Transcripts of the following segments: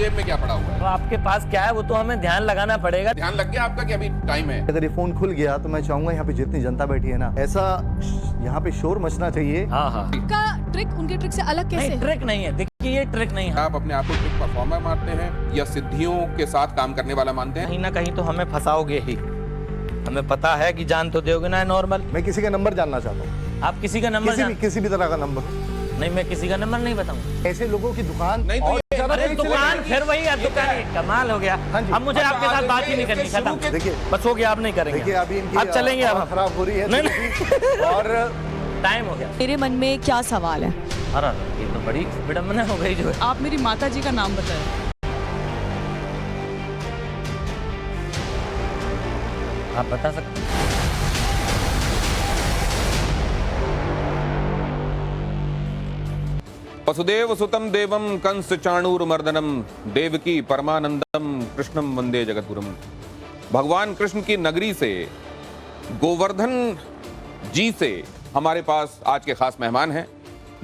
जेब में क्या पड़ा हुआ है? तो आपके पास क्या है वो तो हमें ध्यान लगाना पड़ेगा। ध्यान लग गया आपका कि अभी टाइम है? अगर ये फोन खुल गया तो मैं चाहूंगा यहाँ पे जितनी जनता बैठी है ना, ऐसा यहाँ पे शोर मचना चाहिए। हाँ हाँ, का ट्रिक उनके ट्रिक से अलग कैसे नहीं है? ट्रिक नहीं है, देखिए ये ट्रिक नहीं है। आप अपने आप को ट्रिक परफॉर्मर मानते हैं या सिद्धियों के साथ काम करने वाला मानते हैं? कहीं ना कहीं तो हमें फंसाओगे ही, हमें पता है कि जान तो दोगे ना नॉर्मल। मैं किसी का नंबर जानना चाहता हूँ, आप किसी का नंबर किसी भी तरह का नंबर। नहीं, मैं किसी का नंबर नहीं बताऊंगा। ऐसे लोगों की दुकान नहीं तो और ये- ज्यादा अरे नहीं दुकान चलेगी। फिर वही है, दुकान कमाल हो गया। हाँ जी। अब मुझे आपके साथ बात ही नहीं करनी, खत्म। देखिए बस हो गया, आप नहीं करेंगे। देखिए अभी इनकी अब चलेंगे, अब हवा खराब हो रही है नहीं, थोड़ी-सी। और टाइम हो गया। मेरे मन में क्या सवाल है? अरे ये तो बड़ी विडम्बना हो गई जो है। आप मेरी माता जी का नाम बताएं। आप बता सकते हैं? वसुदेव सुतम देवम कंस चाणूरमर्दनम देवकी परमानंदम कृष्णम वंदे जगतगुरुम। भगवान कृष्ण की नगरी से, गोवर्धन जी से हमारे पास आज के खास मेहमान हैं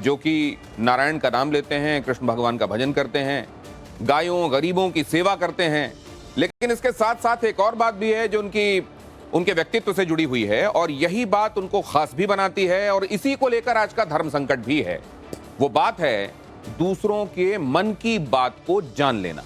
जो कि नारायण का नाम लेते हैं, कृष्ण भगवान का भजन करते हैं, गायों गरीबों की सेवा करते हैं। लेकिन इसके साथ साथ एक और बात भी है जो उनके व्यक्तित्व से जुड़ी हुई है और यही बात उनको खास भी बनाती है और इसी को लेकर आज का धर्म संकट भी है। वो बात है दूसरों के मन की बात को जान लेना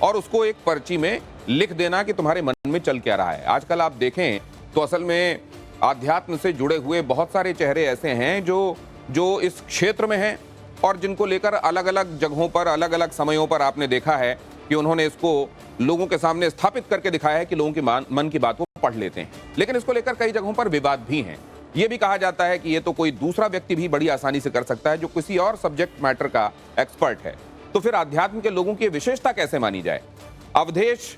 और उसको एक पर्ची में लिख देना कि तुम्हारे मन में चल क्या रहा है। आजकल आप देखें तो असल में आध्यात्म से जुड़े हुए बहुत सारे चेहरे ऐसे हैं जो इस क्षेत्र में हैं और जिनको लेकर अलग अलग जगहों पर, अलग अलग समयों पर आपने देखा है कि उन्होंने इसको लोगों के सामने स्थापित करके दिखाया है कि लोगों की मन की बात वो पढ़ लेते हैं। लेकिन इसको लेकर कई जगहों पर विवाद भी हैं। यह भी कहा जाता है कि ये तो कोई दूसरा व्यक्ति भी बड़ी आसानी से कर सकता है जो किसी और सब्जेक्ट मैटर का एक्सपर्ट है। तो फिर अध्यात्म के लोगों की विशेषता कैसे मानी जाए? अवधेश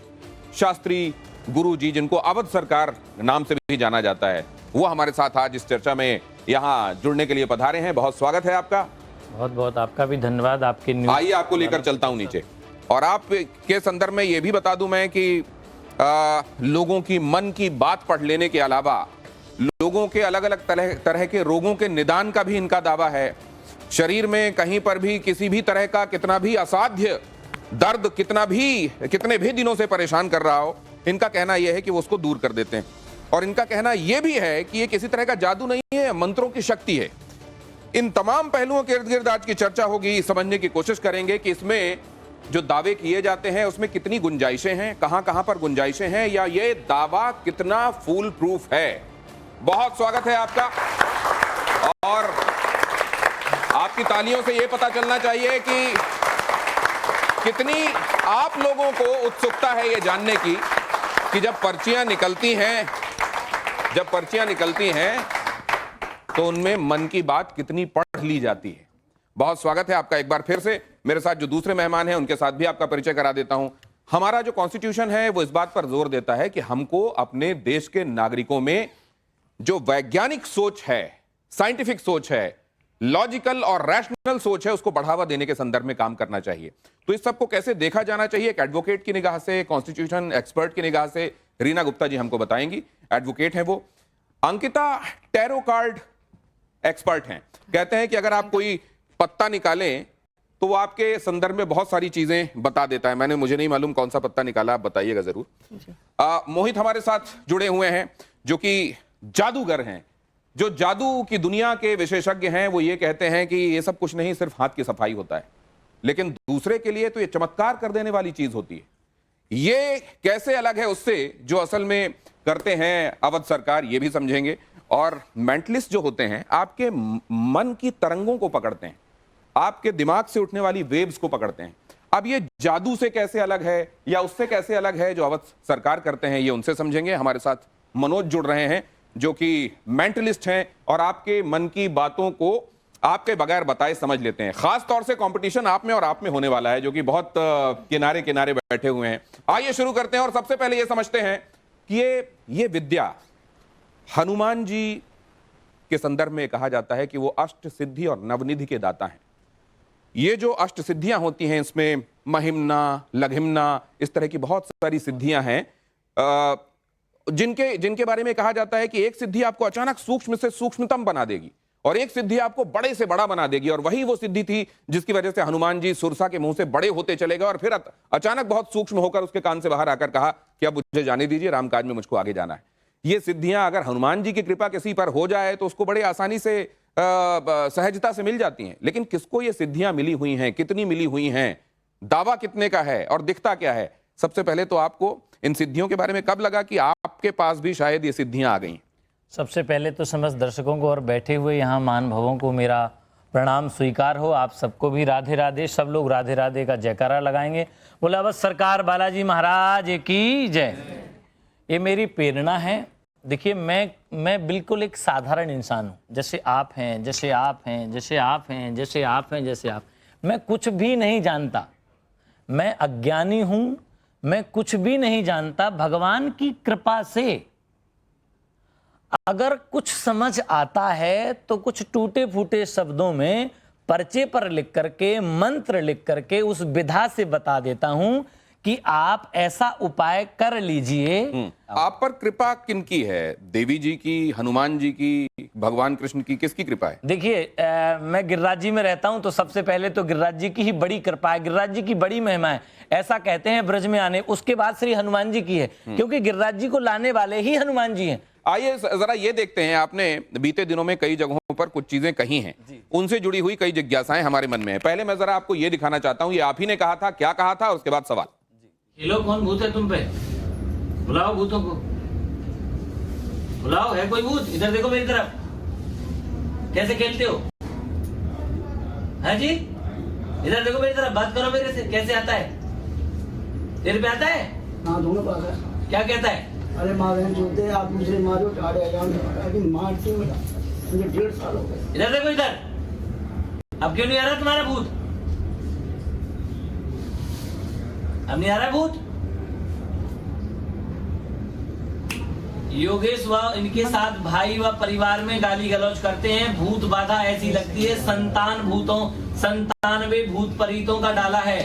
शास्त्री गुरु जी, जिनको अवध सरकार नाम से भी जाना जाता है, वो हमारे साथ आज इस चर्चा में यहाँ जुड़ने के लिए पधारे हैं। बहुत स्वागत है आपका। बहुत बहुत आपका भी धन्यवाद। आपके न्यूज़ आइए आपको लेकर चलता हूं नीचे और आप के संदर्भ में ये भी बता दूं मैं कि लोगों की मन की बात पढ़ लेने के अलावा लोगों के अलग अलग तरह के रोगों के निदान का भी इनका दावा है। शरीर में कहीं पर भी किसी भी तरह का कितना भी असाध्य दर्द कितने भी दिनों से परेशान कर रहा हो, इनका कहना यह है कि वो उसको दूर कर देते हैं। और इनका कहना यह भी है कि ये किसी तरह का जादू नहीं है, मंत्रों की शक्ति है। इन तमाम पहलुओं के इर्द गिर्द आज की चर्चा होगी। समझने की कोशिश करेंगे कि इसमें जो दावे किए जाते हैं उसमें कितनी गुंजाइशें हैं, कहां पर गुंजाइशें हैं, या ये दावा कितना फूल प्रूफ है। बहुत स्वागत है आपका। और आपकी तालियों से यह पता चलना चाहिए कि कितनी आप लोगों को उत्सुकता है यह जानने की कि जब पर्चियां निकलती हैं तो उनमें मन की बात कितनी पढ़ ली जाती है। बहुत स्वागत है आपका एक बार फिर से। मेरे साथ जो दूसरे मेहमान हैं उनके साथ भी आपका परिचय करा देता हूं। हमारा जो कॉन्स्टिट्यूशन है वो इस बात पर जोर देता है कि हमको अपने देश के नागरिकों में जो वैज्ञानिक सोच है, साइंटिफिक सोच है, लॉजिकल और रैशनल सोच है, उसको बढ़ावा देने के संदर्भ में काम करना चाहिए। तो इस सबको कैसे देखा जाना चाहिए, एक एडवोकेट की निगाह से, कॉन्स्टिट्यूशन एक्सपर्ट की निगाह से रीना गुप्ता जी हमको बताएंगी। एडवोकेट हैं वो। अंकिता टैरो कार्ड एक्सपर्ट हैं। कहते हैं कि अगर आप कोई पत्ता निकालें तो वो आपके संदर्भ में बहुत सारी चीजें बता देता है। मुझे नहीं मालूम कौन सा पत्ता निकाला, आप बताइएगा जरूर। मोहित हमारे साथ जुड़े हुए हैं जो कि जादूगर हैं, जो जादू की दुनिया के विशेषज्ञ हैं। वो ये कहते हैं कि ये सब कुछ नहीं, सिर्फ हाथ की सफाई होता है, लेकिन दूसरे के लिए तो ये चमत्कार कर देने वाली चीज होती है। ये कैसे अलग है उससे जो असल में करते हैं अवध सरकार, ये भी समझेंगे। और मेंटलिस्ट जो होते हैं आपके मन की तरंगों को पकड़ते हैं, आपके दिमाग से उठने वाली वेव्स को पकड़ते हैं। अब ये जादू से कैसे अलग है या उससे कैसे अलग है जो अवध सरकार करते हैं, ये उनसे समझेंगे। हमारे साथ मनोज जुड़ रहे हैं जो कि मेंटलिस्ट हैं और आपके मन की बातों को आपके बगैर बताए समझ लेते हैं। खास तौर से कंपटीशन आप में और आप में होने वाला है, जो कि बहुत किनारे किनारे बैठे हुए हैं। आइए शुरू करते हैं और सबसे पहले ये समझते हैं कि ये विद्या हनुमान जी के संदर्भ में कहा जाता है कि वो अष्ट सिद्धि और नवनिधि के दाता हैं। ये जो अष्ट सिद्धियां होती हैं इसमें महिम्ना, लघिम्ना, इस तरह की बहुत सारी सिद्धियां हैं जिनके बारे में कहा जाता है कि एक सिद्धि आपको अचानक सूक्ष्म से सूक्ष्मतम बना देगी और एक सिद्धि आपको बड़े से बड़ा बना देगी, और वही वो सिद्धि थी जिसकी वजह से हनुमान जी सुरसा के मुंह से बड़े होते चले गए और फिर अचानक बहुत सूक्ष्म होकर उसके कान से बाहर आकर कहा कि अब मुझे जाने दीजिए, रामकाज में मुझको आगे जाना है। ये सिद्धियां अगर हनुमान जी की कृपा किसी पर हो जाए तो उसको बड़े आसानी से सहजता से मिल जाती हैं। लेकिन किसको ये सिद्धियां मिली हुई हैं, कितनी मिली हुई हैं, दावा कितने का है और दिखता क्या है? सबसे पहले तो आपको इन सिद्धियों के बारे में कब लगा कि आपके पास भी शायद ये सिद्धियां आ गई? सबसे पहले तो समस्त दर्शकों को और बैठे हुए यहाँ महानुभावों को मेरा प्रणाम स्वीकार हो। आप सबको भी राधे राधे। सब लोग राधे राधे का जयकारा लगाएंगे। बोला बस सरकार बालाजी महाराज की जय। ये मेरी प्रेरणा है। देखिए मैं बिल्कुल एक साधारण इंसान हूँ, जैसे आप हैं, जैसे आप हैं, जैसे आप हैं, जैसे आप हैं, जैसे आप। मैं कुछ भी नहीं जानता, मैं अज्ञानी हूँ, मैं कुछ भी नहीं जानता। भगवान की कृपा से अगर कुछ समझ आता है तो कुछ टूटे फूटे शब्दों में पर्चे पर लिख करके, मंत्र लिख करके उस विधा से बता देता हूं कि आप ऐसा उपाय कर लीजिए। आप पर कृपा किनकी है? देवी जी की, हनुमान जी की, भगवान कृष्ण की, किसकी कृपा है? देखिए मैं गिरिराज जी में रहता हूं तो सबसे पहले तो गिरिराज जी की ही बड़ी कृपा है, गिरिराज जी की बड़ी महिमा है। ऐसा कहते हैं ब्रज में आने, उसके बाद श्री हनुमान जी की है, क्योंकि गिरिराज जी को लाने वाले ही हनुमान जी हैं। आइए जरा ये देखते हैं, आपने बीते दिनों में कई जगहों पर कुछ चीजें कही हैं, उनसे जुड़ी हुई कई जिज्ञासाएं हमारे मन में है। पहले मैं जरा आपको ये दिखाना चाहता हूं, ये आप ही ने कहा था, क्या कहा था, उसके बाद सवाल। खेलो कौन भूत है तुम पे? बुलाओ भूतों को, बुलाओ। है कोई भूत? इधर देखो मेरी तरफ। कैसे खेलते हो? हाँ जी, इधर देखो मेरी तरफ, बात करो मेरे से। कैसे आता है? तेरे पे आता है? हाँ, दोनों बात है। क्या कहता है? अरे माँ बहन चलते आप मुझे मारो, टाड़े अभी मारती मुझे 1.5 साल हो गए। इधर देखो इधर। अब क्यों नहीं आ रहा तुम्हारा भूत? अब नहीं आ रहा भूत? योगेश व इनके साथ भाई व परिवार में गाली गलौज करते हैं। भूत बाधा ऐसी लगती है 97 भूत परीतों का डाला है,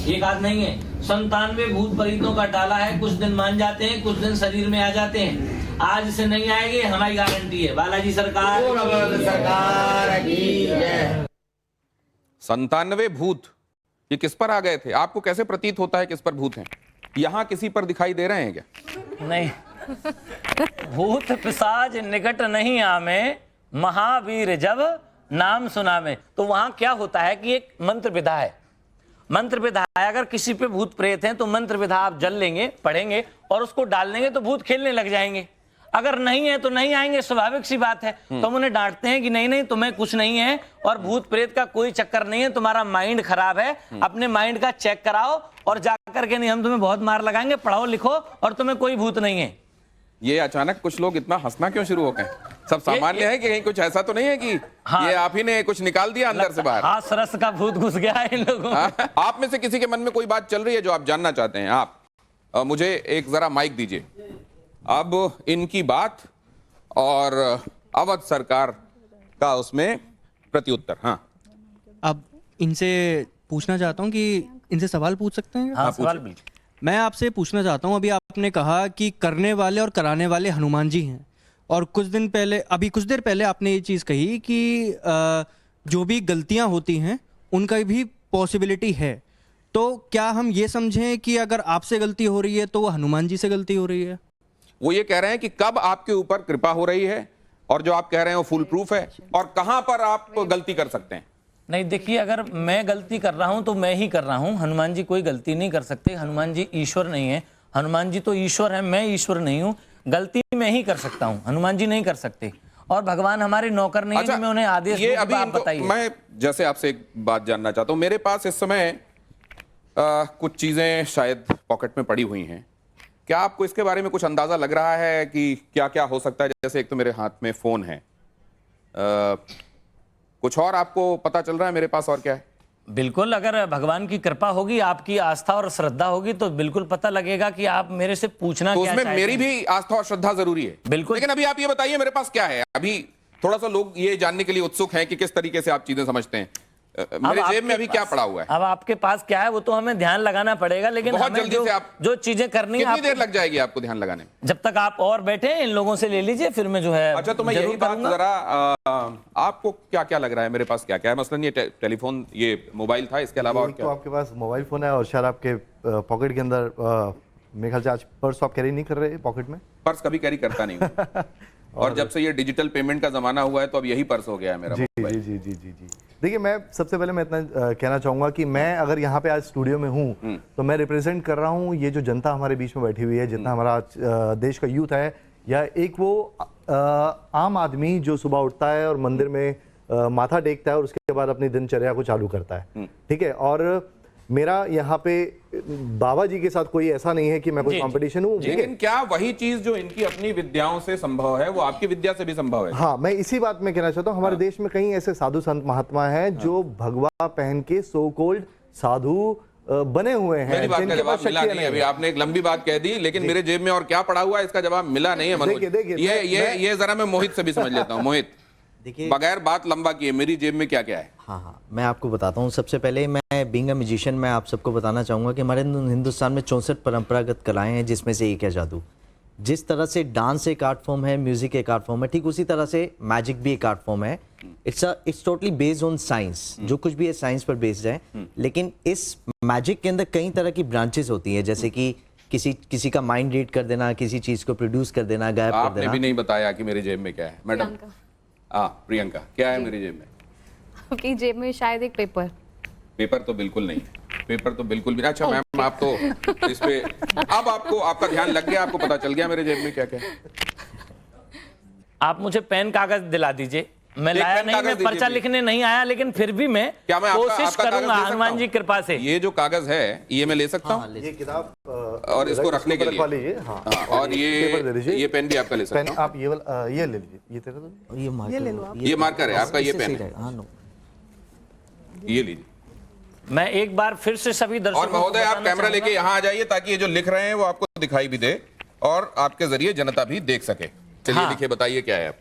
एक आध नहीं है, 97 भूत परीतों का डाला है। कुछ दिन मान जाते हैं, कुछ दिन शरीर में आ जाते हैं। आज से नहीं आएंगे, हमारी गारंटी है। बालाजी सरकार की जय। 97 भूत ये किस पर आ गए थे? आपको कैसे प्रतीत होता है किस पर भूत हैं? यहाँ किसी पर दिखाई दे रहे हैं क्या? नहीं, भूत पिशाच निकट नहीं आमे, महावीर जब नाम सुना में। तो वहां क्या होता है कि एक मंत्र विधा है, मंत्र विधा है। अगर किसी पे भूत प्रेत हैं तो मंत्र विधा आप जल लेंगे, पढ़ेंगे और उसको डाल देंगे तो भूत खेलने लग जाएंगे। अगर नहीं है तो नहीं आएंगे, स्वाभाविक सी बात है। तो हम उन्हें डांटते हैं कि नहीं नहीं, तुम्हें कुछ नहीं है और भूत प्रेत का कोई चक्कर नहीं है, तुम्हारा माइंड खराब है, अपने माइंड का चेक कराओ और जाकर के नहीं हम तुम्हें बहुत मार लगाएंगे, पढ़ो लिखो और तुम्हें कोई भूत नहीं है। ये अचानक कुछ लोग इतना हंसना क्यों शुरू हो गए? सब सामान्य है कि कहीं कुछ ऐसा तो नहीं है कि हाँ, ये आप ही ने कुछ निकाल दिया अंदर से बाहर? हाँ, सरस का भूत घुस गया है इन लोगों। आप में से किसी के मन में कोई बात चल रही है जो आप जानना चाहते हैं? आप मुझे एक जरा माइक दीजिए। अब इनकी बात और अवध सरकार का उसमें प्रत्युत्तर। हाँ, अब इनसे पूछना चाहता हूँ कि इनसे सवाल पूछ सकते हैं? हाँ, सवाल भी। मैं आपसे पूछना चाहता हूँ, अभी आपने कहा कि करने वाले और कराने वाले हनुमान जी हैं, और कुछ देर पहले आपने ये चीज़ कही कि जो भी गलतियाँ होती हैं उनका भी पॉसिबिलिटी है। तो क्या हम ये समझें कि अगर आपसे गलती हो रही है तो वो हनुमान जी से गलती हो रही है? वो ये कह रहे हैं कि कब आपके ऊपर कृपा हो रही है और जो आप कह रहे हैं वो फुल प्रूफ है, और कहां पर आप गलती कर सकते हैं? नहीं, देखिए, अगर मैं गलती कर रहा हूं तो मैं ही कर रहा हूं, हनुमान जी कोई गलती नहीं कर सकते। हनुमान जी ईश्वर नहीं है, हनुमान जी तो ईश्वर है, मैं ईश्वर नहीं हूं। गलती मैं ही कर सकता हूं, हनुमान जी नहीं कर सकते। और भगवान हमारे नौकर नहीं है, मैं उन्हें आदेश ये दूं अभी कि आप बताइए। मैं जैसे आपसे एक बात जानना चाहता हूं। मेरे पास इस समय कुछ चीजें शायद पॉकेट में पड़ी हुई हैं। क्या आपको इसके बारे में कुछ अंदाजा लग रहा है कि क्या क्या हो सकता है? जैसे एक तो मेरे हाथ में फोन है, कुछ और आपको पता चल रहा है मेरे पास और क्या है? बिल्कुल, अगर भगवान की कृपा होगी, आपकी आस्था और श्रद्धा होगी तो बिल्कुल पता लगेगा कि आप मेरे से पूछना तो क्या उसमें चाहते मेरी हैं। भी आस्था और श्रद्धा जरूरी है। बिल्कुल। लेकिन अभी आप ये बताइए मेरे पास क्या है? अभी थोड़ा सा लोग ये जानने के लिए उत्सुक हैं कि किस तरीके से आप चीजें समझते हैं। मेरे अब जेब में आपके अभी क्या पास- पड़ा हुआ है? अब आपके पास क्या है वो तो हमें ध्यान लगाना पड़ेगा, लेकिन बहुत हमें जल्दी जो, से आप- जो चीजें करनी है कितनी देर आपको- लग जाएगी आपको ध्यान लगाने में? जब तक आप और बैठे हैं, इन लोगों से ले लीजिए, फिर मैं जो है अच्छा, तो मैं जरूर यही बात करूंगा। जरा आपको क्या क्या लग रहा है मेरे पास क्या क्या है? मसलन ये टेलीफोन, ये मोबाइल था, इसके अलावा और एक तो क्या? आपके पास मोबाइल फोन है और शायद आपके पॉकेट के अंदर मेरे ख्याल से आज पर्स आप कैरी नहीं कर रहे पॉकेट में। पर्स कभी कैरी करता नहीं हूं। और जब से ये डिजिटल पेमेंट का जमाना हुआ है तो अब यही पर्स हो गया है मेरा जी मोबाइल। जी जी जी जी जी देखिए, मैं सबसे पहले मैं इतना कहना चाहूंगा कि मैं अगर यहाँ पे आज स्टूडियो में हूँ तो मैं रिप्रेजेंट कर रहा हूँ ये जो जनता हमारे बीच में बैठी हुई है, जितना हमारा देश का यूथ है, या एक वो आम आदमी जो सुबह उठता है और मंदिर में माथा टेकता है और उसके बाद अपनी दिनचर्या को चालू करता है। ठीक है, और मेरा यहाँ पे बाबा जी के साथ कोई ऐसा नहीं है कि मैं कोई जी, कंपटीशन हूँ। ठीक है, लेकिन क्या वही चीज जो इनकी अपनी विद्याओं से संभव है वो आपकी विद्या से भी संभव है? हाँ, मैं इसी बात में कहना चाहता हूँ, हमारे देश में कई ऐसे साधु संत महात्मा हैं जो भगवा पहन के सो कॉल्ड साधु बने हुए हैं, मेरी बात का जिनके जवाब पास मिला शक्तियां नहीं। अभी है। आपने एक लंबी बात कह दी, लेकिन मेरे जेब में और क्या पड़ा हुआ है इसका जवाब मिला नहीं है मनोज। देखिए, ये जरा मैं मोहित से भी समझ लेता हूँ। मोहित, देखिए, बगैर बात लंबा किए मेरी जेब में क्या क्या है? हाँ, मैं आपको बताता हूँ। सबसे पहले मैं बीइंग अ म्यूजिशियन मैं आप सबको बताना चाहूँगा कि हमारे हिंदुस्तान में 64 परंपरागत कलाएं हैं, जिसमें से एक है जादू। जिस तरह से डांस एक आर्ट फॉर्म है, म्यूजिक एक आर्ट फॉर्म है, ठीक उसी तरह से मैजिक भी एक आर्ट फॉर्म है। It's totally based on science. जो कुछ भी है साइंस पर बेस्ड है, लेकिन इस मैजिक के अंदर कई तरह की ब्रांचेस होती हैं, जैसे कि किसी का माइंड रीड कर देना, किसी चीज को प्रोड्यूस कर देना, गायब कर आपने देना। भी नहीं बताया कि मेरे जेब में क्या है। मैडम, प्रियंका, क्या है मेरी जेब में? आपकी जेब में शायद एक पेपर। पेपर तो बिल्कुल नहीं है, पेपर तो बिल्कुल भी नहीं। अच्छा मैम, आप तो इस पे अब आपको आपका ध्यान लग गया, आपको पता चल गया मेरे जेब में क्या क्या है। आप मुझे पेन कागज दिला दीजिए। मैं एक लाया पेन नहीं, कागज मैं दीजिए पर्चा प्लीज। लिखने नहीं आया, लेकिन फिर भी मैं क्या मैं आपका कोशिश कागज करूंगा दे सकता हनुमान हूं? जी कृपा से। ये जो कागज है ये मैं ले सकता हूँ? ये किताब और इसको रखने के लिए? रखवा लीजिए। हाँ, हाँ, और पेपर दे दीजिए। ये पेन भी आपका ले पेन सकता हूँ? आप ये वाला ये ले लीजिए। ये तेरा तो ये मार्कर, ये मार्कर है आपका, ये इससे पेन सही है। रहेगा। हाँ, नो। ये लीजिए। मैं एक बार फिर से सभी दर्शकों और को महोदय, आप बताना कैमरा लेके चाहूंगा- यहाँ आ जाइए ताकि ये जो लिख रहे हैं वो आपको दिखाई भी दे और आपके जरिए जनता भी देख सके। चलिए हाँ। लिखिए, बताइए क्या है आप?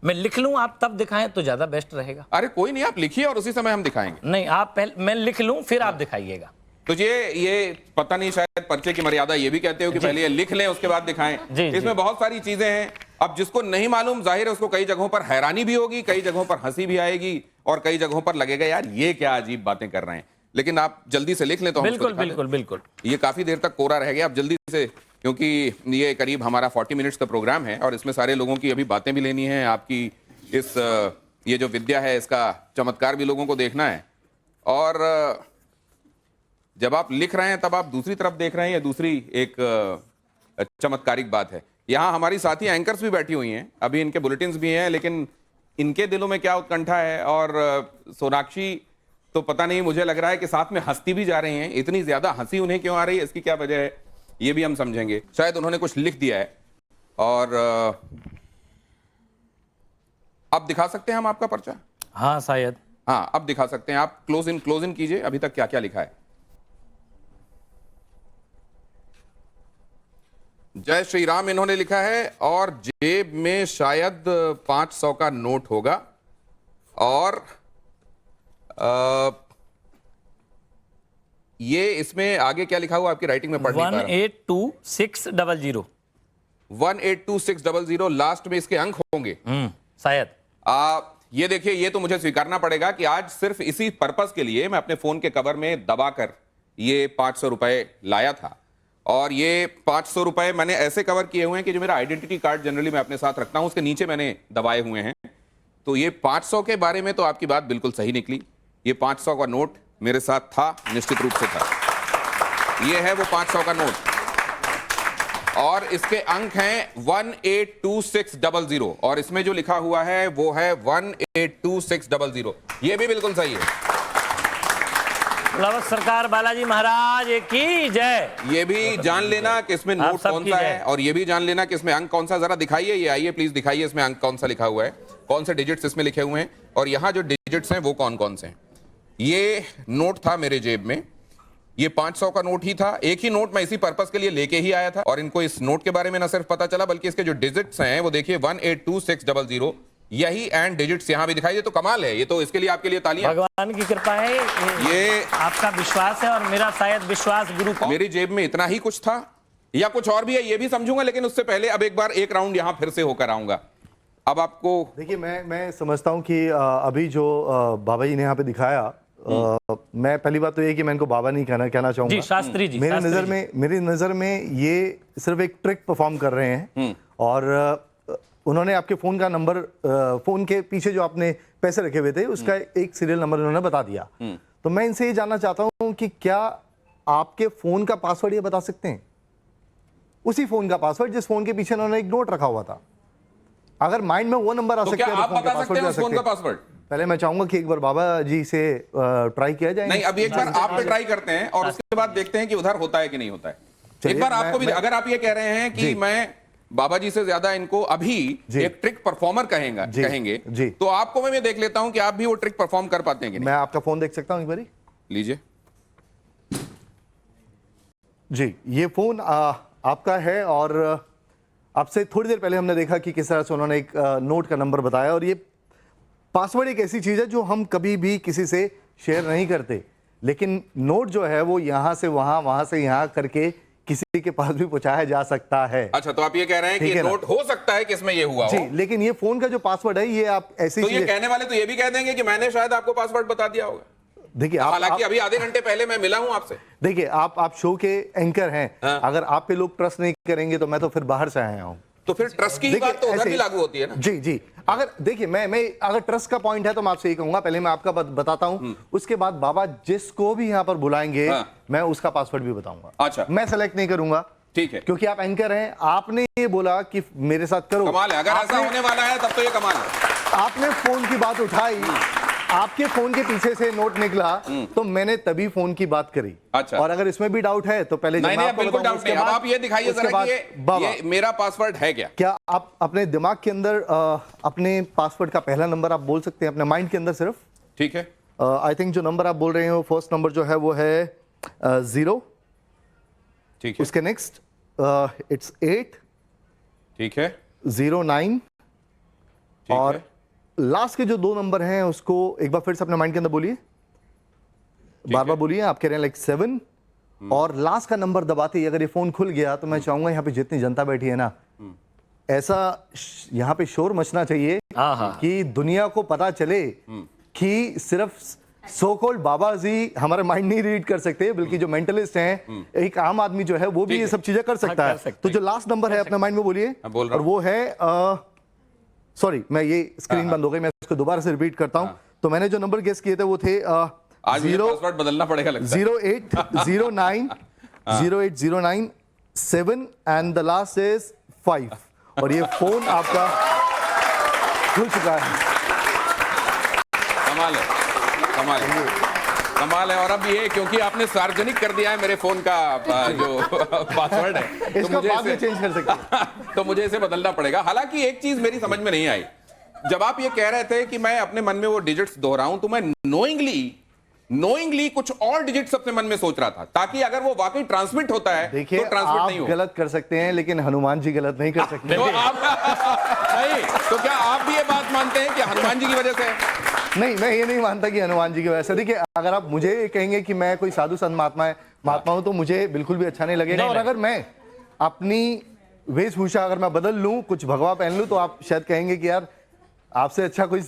मैं लिख लूं, आप तब दिखाएं तो ज्यादा बेस्ट रहेगा। अरे कोई नहीं, आप लिखिए और उसी समय हम दिखाएंगे। नहीं, आप पहले मैं लिख लूं, फिर आप दिखाइएगा। तो ये पता नहीं, शायद पर्चे की मर्यादा ये भी कहते हो कि पहले ये लिख लें उसके बाद दिखाएं। जी, इसमें जी। बहुत सारी चीजें हैं। अब जिसको नहीं मालूम, जाहिर है उसको कई जगहों पर हैरानी भी होगी, कई जगहों पर हंसी भी आएगी और कई जगहों पर लगेगा यार ये क्या अजीब बातें कर रहे हैं। लेकिन आप जल्दी से लिख लें तो हम उसको बिल्कुल दिखा दें। बिल्कुल बिल्कुल। ये काफी देर तक कोरा रह गया, आप जल्दी से, क्योंकि ये करीब हमारा 40 मिनट्स का प्रोग्राम है और इसमें सारे लोगों की अभी बातें भी लेनी है। आपकी इस ये जो विद्या है इसका चमत्कार भी लोगों को देखना है। और जब आप लिख रहे हैं तब आप दूसरी तरफ देख रहे हैं, ये दूसरी एक चमत्कारिक बात है। यहाँ हमारी साथी एंकर्स भी बैठी हुई हैं, अभी इनके बुलेटिन्स भी हैं, लेकिन इनके दिलों में क्या उत्कंठा है। और सोनाक्षी तो पता नहीं, मुझे लग रहा है कि साथ में हंसती भी जा रही हैं। इतनी ज्यादा हंसी उन्हें क्यों आ रही है, इसकी क्या वजह है, ये भी हम समझेंगे। शायद उन्होंने कुछ लिख दिया है। और अब दिखा सकते हैं हम आपका पर्चा? हाँ शायद। हाँ, अब दिखा सकते हैं। आप क्लोज इन कीजिए। अभी तक क्या क्या लिखा है? जय श्री राम इन्होंने लिखा है और जेब में शायद 500 का नोट होगा। और ये इसमें आगे क्या लिखा हुआ आपकी राइटिंग में पढ़ नहीं पा रहा हूं। 182600। 182600 लास्ट में इसके अंक होंगे शायद। ये देखिए, ये तो मुझे स्वीकारना पड़ेगा कि आज सिर्फ इसी पर्पस के लिए मैं अपने फोन के कवर में दबाकर ये 500 रुपए लाया था। और ये 500 रुपए मैंने ऐसे कवर किए हुए हैं कि जो मेरा आइडेंटिटी कार्ड जनरली मैं अपने साथ रखता हूं उसके नीचे मैंने दबाए हुए हैं। तो ये 500 के बारे में तो आपकी बात बिल्कुल सही निकली। ये 500 का नोट मेरे साथ था, निश्चित रूप से था। ये है वो 500 का नोट और इसके अंक हैं 182600 और इसमें जो लिखा हुआ है वो है 182600। ये भी बिल्कुल सही है। लवक सरकार बालाजी महाराज की जय। ये भी जान लेना कि इसमें आप नोट सबकी कौन सा जय। है और ये भी जान लेना कि इसमें अंक कौन सा। जरा दिखाइए, ये आइए प्लीज दिखाइए, इसमें अंक कौन सा लिखा हुआ है, कौन से डिजिट्स इसमें लिखे हुए हैं और यहां जो डिजिट्स हैं वो कौन कौन से हैं। ये नोट था मेरे जेब में, ये 500 का नोट ही था। एक ही नोट मैं इसी पर्पस के लिए लेके ही आया था और इनको इस नोट के बारे में न सिर्फ पता चला बल्कि इसके जो डिजिट्स हैं वो देखिए 182600। यही एंड डिजिट्स यहां भी दिखाई दे, तो कमाल है ये तो, इसके लिए आपके लिए तालियां। भगवान की कृपा है, ये आपका विश्वास है और मेरा शायद विश्वास गुरु को। मेरी जेब में इतना ही कुछ था या कुछ और भी है ये भी समझूंगा, लेकिन उससे पहले अब एक बार एक राउंड यहां फिर से होकर आऊंगा। अब आपको देखिए, मैं समझता हूं कि अभी जो बाबा जी ने यहाँ पे दिखाया, मैं पहली बात तो ये कि मैं इनको बाबा नहीं कहना चाहूंगा जी, शास्त्री जी, मेरी शास्त्री नजर में ये सिर्फ एक ट्रिक परफॉर्म कर रहे हैं, और उन्होंने आपके फोन का नंबर, फोन के पीछे जो आपने पैसे रखे हुए थे उसका एक सीरियल नंबर उन्होंने बता दिया। तो मैं इनसे ये जानना चाहता हूं कि क्या आपके फोन का पासवर्ड ये बता सकते हैं, उसी फोन का पासवर्ड जिस फोन के पीछे उन्होंने एक नोट रखा हुआ था? अगर माइंड में वो नंबर आ तो सकता क्या है, आप बता सकते हैं उस फोन का पासवर्ड? पहले मैं चाहूंगा कि एक बार बाबा जी से ट्राई किया जाए। नहीं, अभी एक बार आप पे ट्राई करते हैं और उसके बाद देखते हैं कि उधर होता है कि नहीं होता है। एक बार आपको भी, अगर आप ये कह रहे हैं कि मैं बाबा जी से ज्यादा इनको अभी एक ट्रिक परफॉर्मर कहेंगे जी, तो आपको मैं देख लेता हूं कि आप भी वो ट्रिक परफॉर्म कर पाते हैं कि नहीं। मैं आपका फोन देख सकता हूं एक बारी? लीजिए जी, ये फोन आपका है, और आपसे थोड़ी देर पहले हमने देखा कि किस तरह से उन्होंने एक नोट का नंबर बताया, और ये पासवर्ड एक ऐसी चीज है जो हम कभी भी किसी से शेयर नहीं करते, लेकिन नोट जो है वो यहां से वहां, वहां से यहां करके किसी के पास भी पहुंचाया जा सकता है। अच्छा, तो आप ये कह रहे हैं कि ये नोट हो सकता है कि इसमें ये हुआ जी, हो। लेकिन ये फोन का जो पासवर्ड है ये आप ऐसी तो ये कहने वाले तो ये भी कह देंगे कि मैंने शायद आपको पासवर्ड बता दिया होगा। देखिए, हालांकि अभी आधे घंटे पहले मैं मिला हूं आपसे। देखिए, आप शो के एंकर हैं, हाँ। अगर आप पे लोग ट्रस्ट नहीं करेंगे तो मैं तो फिर बाहर से आया हूं। तो फिर ट्रस्ट की बात तो उधर भी लागू होती है ना। जी जी, अगर देखिए, मैं अगर ट्रस्ट का पॉइंट है तो मैं आपसे ये कहूंगा, पहले मैं आपका बताता हूं, उसके बाद बाबा जिसको भी यहां पर बुलाएंगे मैं उसका पासवर्ड भी बताऊंगा। अच्छा, मैं सेलेक्ट नहीं करूंगा, ठीक है, क्योंकि आप एंकर हैं, आपने ये बोला कि मेरे साथ करो। कमाल है, अगर ऐसा होने वाला है तब तो ये कमाल है। आपने फोन की बात उठाई, आपके फोन के पीछे से नोट निकला, तो मैंने तभी फोन की बात करी। अच्छा, और अगर इसमें भी डाउट है तो पहले नहीं, बिल्कुल डाउट नहीं। अब आप ये दिखाइए जरा कि ये मेरा पासवर्ड है क्या आप अपने दिमाग के अंदर अपने पासवर्ड का पहला नंबर आप बोल सकते हैं अपने माइंड के अंदर सिर्फ? ठीक है, आई थिंक जो नंबर आप बोल रहे हो, फर्स्ट नंबर जो है वो है 0, ठीक है, उसके नेक्स्ट इट्स 8, ठीक है, 09, और लास्ट के जो 2 नंबर हैं उसको एक बार फिर से अपने माइंड के अंदर बोलिए, बार बार बोलिए। आप कह रहे हैं लाइक 7, और लास्ट का नंबर दबाते ही अगर ये फोन खुल गया तो मैं चाहूंगा यहाँ पे जितनी जनता बैठी है ना, ऐसा यहाँ पे शोर मचना चाहिए कि दुनिया को पता चले कि सिर्फ सो कॉल्ड बाबा जी हमारे माइंड नहीं रीड कर सकते, बल्कि जो मेंटलिस्ट हैं, एक आम आदमी जो है वो भी ये सब चीजें कर सकता है। तो जो लास्ट नंबर है अपने माइंड में बोलिए, और वो है सॉरी, मैं ये स्क्रीन बंद हो गई, मैं इसको दोबारा से रिपीट करता हूं। तो मैंने जो नंबर गेस किए थे वो थे आज मुझे पासवर्ड बदलना पड़ेगा लगता है। 0809 0809 7 एंड द लास्ट इज 5, और ये फोन आपका खुल चुका है। कमाल है, कमाल है, कमाल है। और अब ये क्योंकि आपने सार्वजनिक कर दिया है मेरे फोन का जो पासवर्ड है, तो इसको बाद में चेंज कर सकते हैं। तो मुझे इसे बदलना पड़ेगा। हालांकि एक चीज मेरी समझ में नहीं आई, जब आप ये कह रहे थे कि मैं अपने मन में वो डिजिट्स दोहराऊं, तो मैं नोइंगली कुछ और डिजिट्स अपने मन में सोच रहा था, ताकि अगर वो वाकई ट्रांसमिट होता है देखिए, तो ट्रांसमिट आप नहीं हो। गलत कर सकते हैं लेकिन हनुमान जी गलत नहीं कर सकते। तो आप नहीं, तो क्या आप भी ये बात मानते हैं कि हनुमान जी की वजह से? नहीं, मैं ये नहीं मानता कि हनुमान जी की वजह से। देखिए, अगर आप मुझे कहेंगे कि मैं कोई साधु संत महात्मा हूं तो मुझे बिल्कुल भी अच्छा नहीं लगेगा, और अगर मैं अपनी वेशभूषा अगर मैं बदल लूं, कुछ भगवा पहन लूं, तो आप शायद कहेंगे कि यार आपसे अच्छा कोई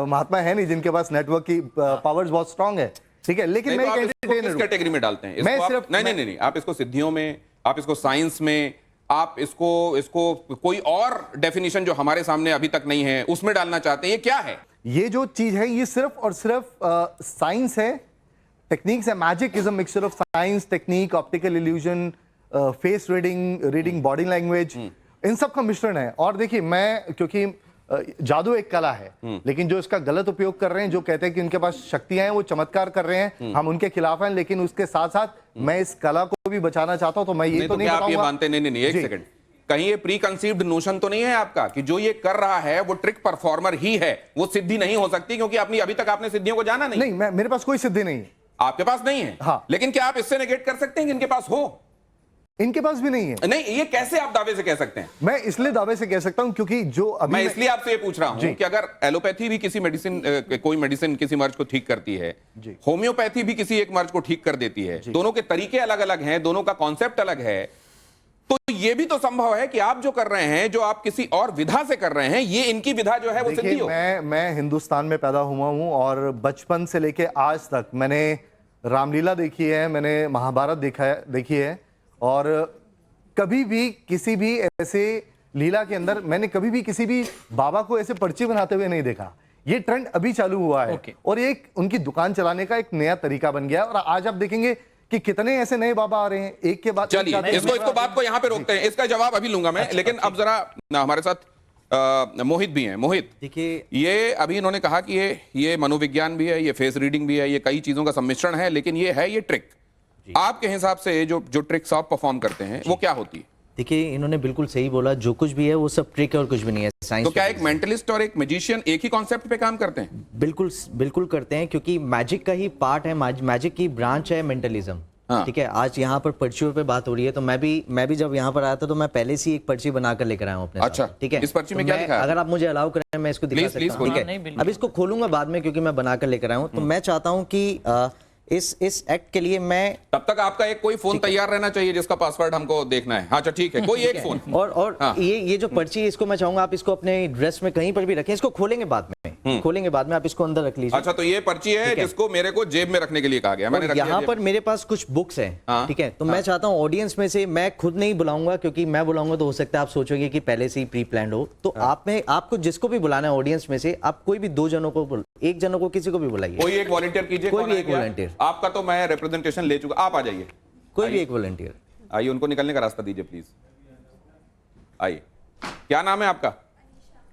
महात्मा है नहीं जिनके पास नेटवर्क की पावर्स बहुत स्ट्रांग है। ठीक है, लेकिन मैं एक एंटरटेनर हूं। कैटेगरी में डालते हैं मैं इसको? सिर्फ नहीं, आप इसको सिद्धियों में, आप इसको साइंस में, आप इसको कोई और डेफिनेशन जो हमारे सामने अभी तक नहीं है उसमें डालना चाहते हैं? ये क्या है? ये जो चीज है ये सिर्फ और सिर्फ साइंस है, टेक्निक्स है। Magic is a mixture of science, technique, optical illusion, face reading body language, इन सब का मिश्रण है। और देखिए, मैं क्योंकि जादू एक कला है, लेकिन जो इसका गलत उपयोग कर रहे हैं, जो कहते हैं कि उनके पास शक्तियां हैं, वो चमत्कार कर रहे हैं, हम उनके खिलाफ हैं, लेकिन उसके साथ साथ मैं इस कला को भी बचाना चाहता हूं। तो मैं ये तो नहीं क्या आप ये बताऊंगा। मानते? नहीं, एक सेकंड, कहीं ये प्री कंसीव्ड नोशन तो नहीं है आपका कि जो ये कर रहा है वो ट्रिक परफॉर्मर ही है, वो सिद्धि नहीं हो सकती? क्योंकि अभी तक आपने सिद्धियों को जाना नहीं। मेरे पास कोई सिद्धि नहीं है। आपके पास नहीं है? हाँ। लेकिन क्या आप इससे नेगेट कर सकते हैं कि इनके पास हो? इनके पास भी नहीं है। नहीं, ये कैसे आप दावे से कह सकते हैं? मैं इसलिए दावे से कह सकता हूं क्योंकि जो अभी मैं इसलिए आपसे ये पूछ रहा हूं कि अगर एलोपैथी भी किसी मेडिसिन कोई मेडिसिन किसी मर्ज को ठीक करती है, होम्योपैथी भी किसी एक मर्ज को ठीक कर देती है, दोनों के तरीके अलग अलग हैं, दोनों का कॉन्सेप्ट अलग है, तो ये भी तो संभव है कि आप जो कर रहे हैं, जो आप किसी और विधा से कर रहे हैं, ये इनकी विधा जो है वो सिद्धि हो। मैं हिंदुस्तान में पैदा हुआ हूं और बचपन से लेके आज तक मैंने रामलीला देखी है, मैंने महाभारत देखी है, और कभी भी किसी भी ऐसे लीला के अंदर मैंने कभी भी किसी भी बाबा को ऐसे पर्ची बनाते हुए नहीं देखा। ये ट्रेंड अभी चालू हुआ है और ये एक उनकी दुकान चलाने का एक नया तरीका बन गया। और आज आप देखेंगे कि कितने ऐसे नए बाबा आ रहे हैं, एक के बाद। चलिए इसको बात को यहां पे रोकते हैं, इसका जवाब अभी लूंगा मैं। लेकिन अब जरा हमारे साथ मोहित भी हैं। मोहित, देखिए, ये अभी इन्होंने कहा कि ये मनोविज्ञान भी है, ये फेस रीडिंग भी है, ये कई चीजों का सम्मिश्रण है, लेकिन ये है ये ट्रिक। आपके हिसाब से जो ट्रिक्स आप परफॉर्म करते हैं वो क्या होती है? देखिए, इन्होंने बिल्कुल सही बोला, जो कुछ भी है वो सब ट्रिक है और कुछ भी नहीं है साइंस। तो क्या एक मेंटलिस्ट और एक मैजिशियन एक ही कॉन्सेप्ट पे काम करते हैं? बिल्कुल बिल्कुल करते हैं, क्योंकि मैजिक का ही पार्ट है, मैजिक की ब्रांच है मेंटलिज्म। हाँ। ठीक है, आज यहाँ पर पर्चियों पे बात हो रही है, तो मैं भी जब यहाँ पर आया था तो मैं पहले से ही एक पर्ची बनाकर लेकर आया हूँ अपने साथ। अच्छा, ठीक है, इस पर्ची में तो क्या मैं- लिखा है? अगर आप मुझे अलाउ करें मैं इसको दिखा Please, सकता हूँ। please, ठीक नहीं, है, बिल्कुल। अब इसको खोलूंगा बाद में क्योंकि मैं बनाकर लेकर आया हूँ। तो मैं चाहता हूँ कि इस एक्ट के लिए मैं तब तक आपका एक कोई फोन तैयार रहना चाहिए जिसका पासवर्ड हमको देखना है। हाँ, अच्छा ठीक है, कोई एक फोन। और हाँ। ये जो पर्ची है इसको मैं चाहूंगा आप इसको अपने ड्रेस में कहीं पर भी रखें। इसको खोलेंगे बाद में, आप इसको अंदर रख लीजिए। अच्छा, तो ये पर्ची है ठीक है। जिसको मेरे को जेब में रखने के लिए कहा गया, मैंने रख दिया यहाँ जेब पर मेरे पास कुछ बुक्स हैं। हाँ। ठीक है, तो मैं चाहता हूँ ऑडियंस में से, मैं खुद नहीं बुलाऊंगा क्योंकि मैं बुलाऊंगा तो हो सकता है आप सोचोगे कि पहले से ही प्री प्लान्ड हो। तो आपको जिसको भी बुलाना है ऑडियंस में से, आप कोई भी 2 जनों को, 1 जनों को, किसी को भी बुलाइए। कोई एक वॉलंटियर कीजिए। कोई कौन भी है एक क्या? volunteer। आपका तो मैं रिप्रेजेंटेशन ले चुका, आप आ जाइए। कोई भी एक वॉलंटियर। आइए, उनको निकलने का रास्ता दीजिए प्लीज। आइए, क्या नाम है आपका?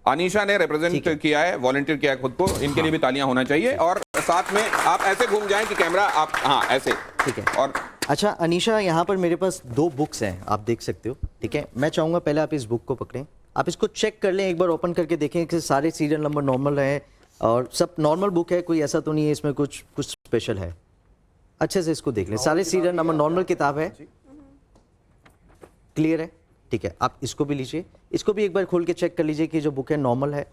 अनीशा ने रिप्रेजेंट किया है, वॉलंटियर किया है खुद को, इनके लिए भी तालियां होना चाहिए। और साथ में आप ऐसे घूम जाएं कि कैमरा आप, हाँ ऐसे, ठीक है। और अच्छा अनीशा, यहाँ पर मेरे पास 2 बुक्स हैं, आप देख सकते हो। ठीक है, मैं चाहूंगा पहले आप इस बुक को पकड़ें, आप इसको चेक कर लें, एक बार ओपन करके देखें कि सारे सीरियल नंबर नॉर्मल है और सब नॉर्मल बुक है, कोई ऐसा तो नहीं है इसमें कुछ स्पेशल है। अच्छे से इसको देख लें, सारे सीरियल नंबर नॉर्मल किताब है, क्लियर है। ठीक है, आप इसको भी लीजिए, इसको भी एक बार खोल के चेक कर लीजिए कि जो बुक है नॉर्मल है,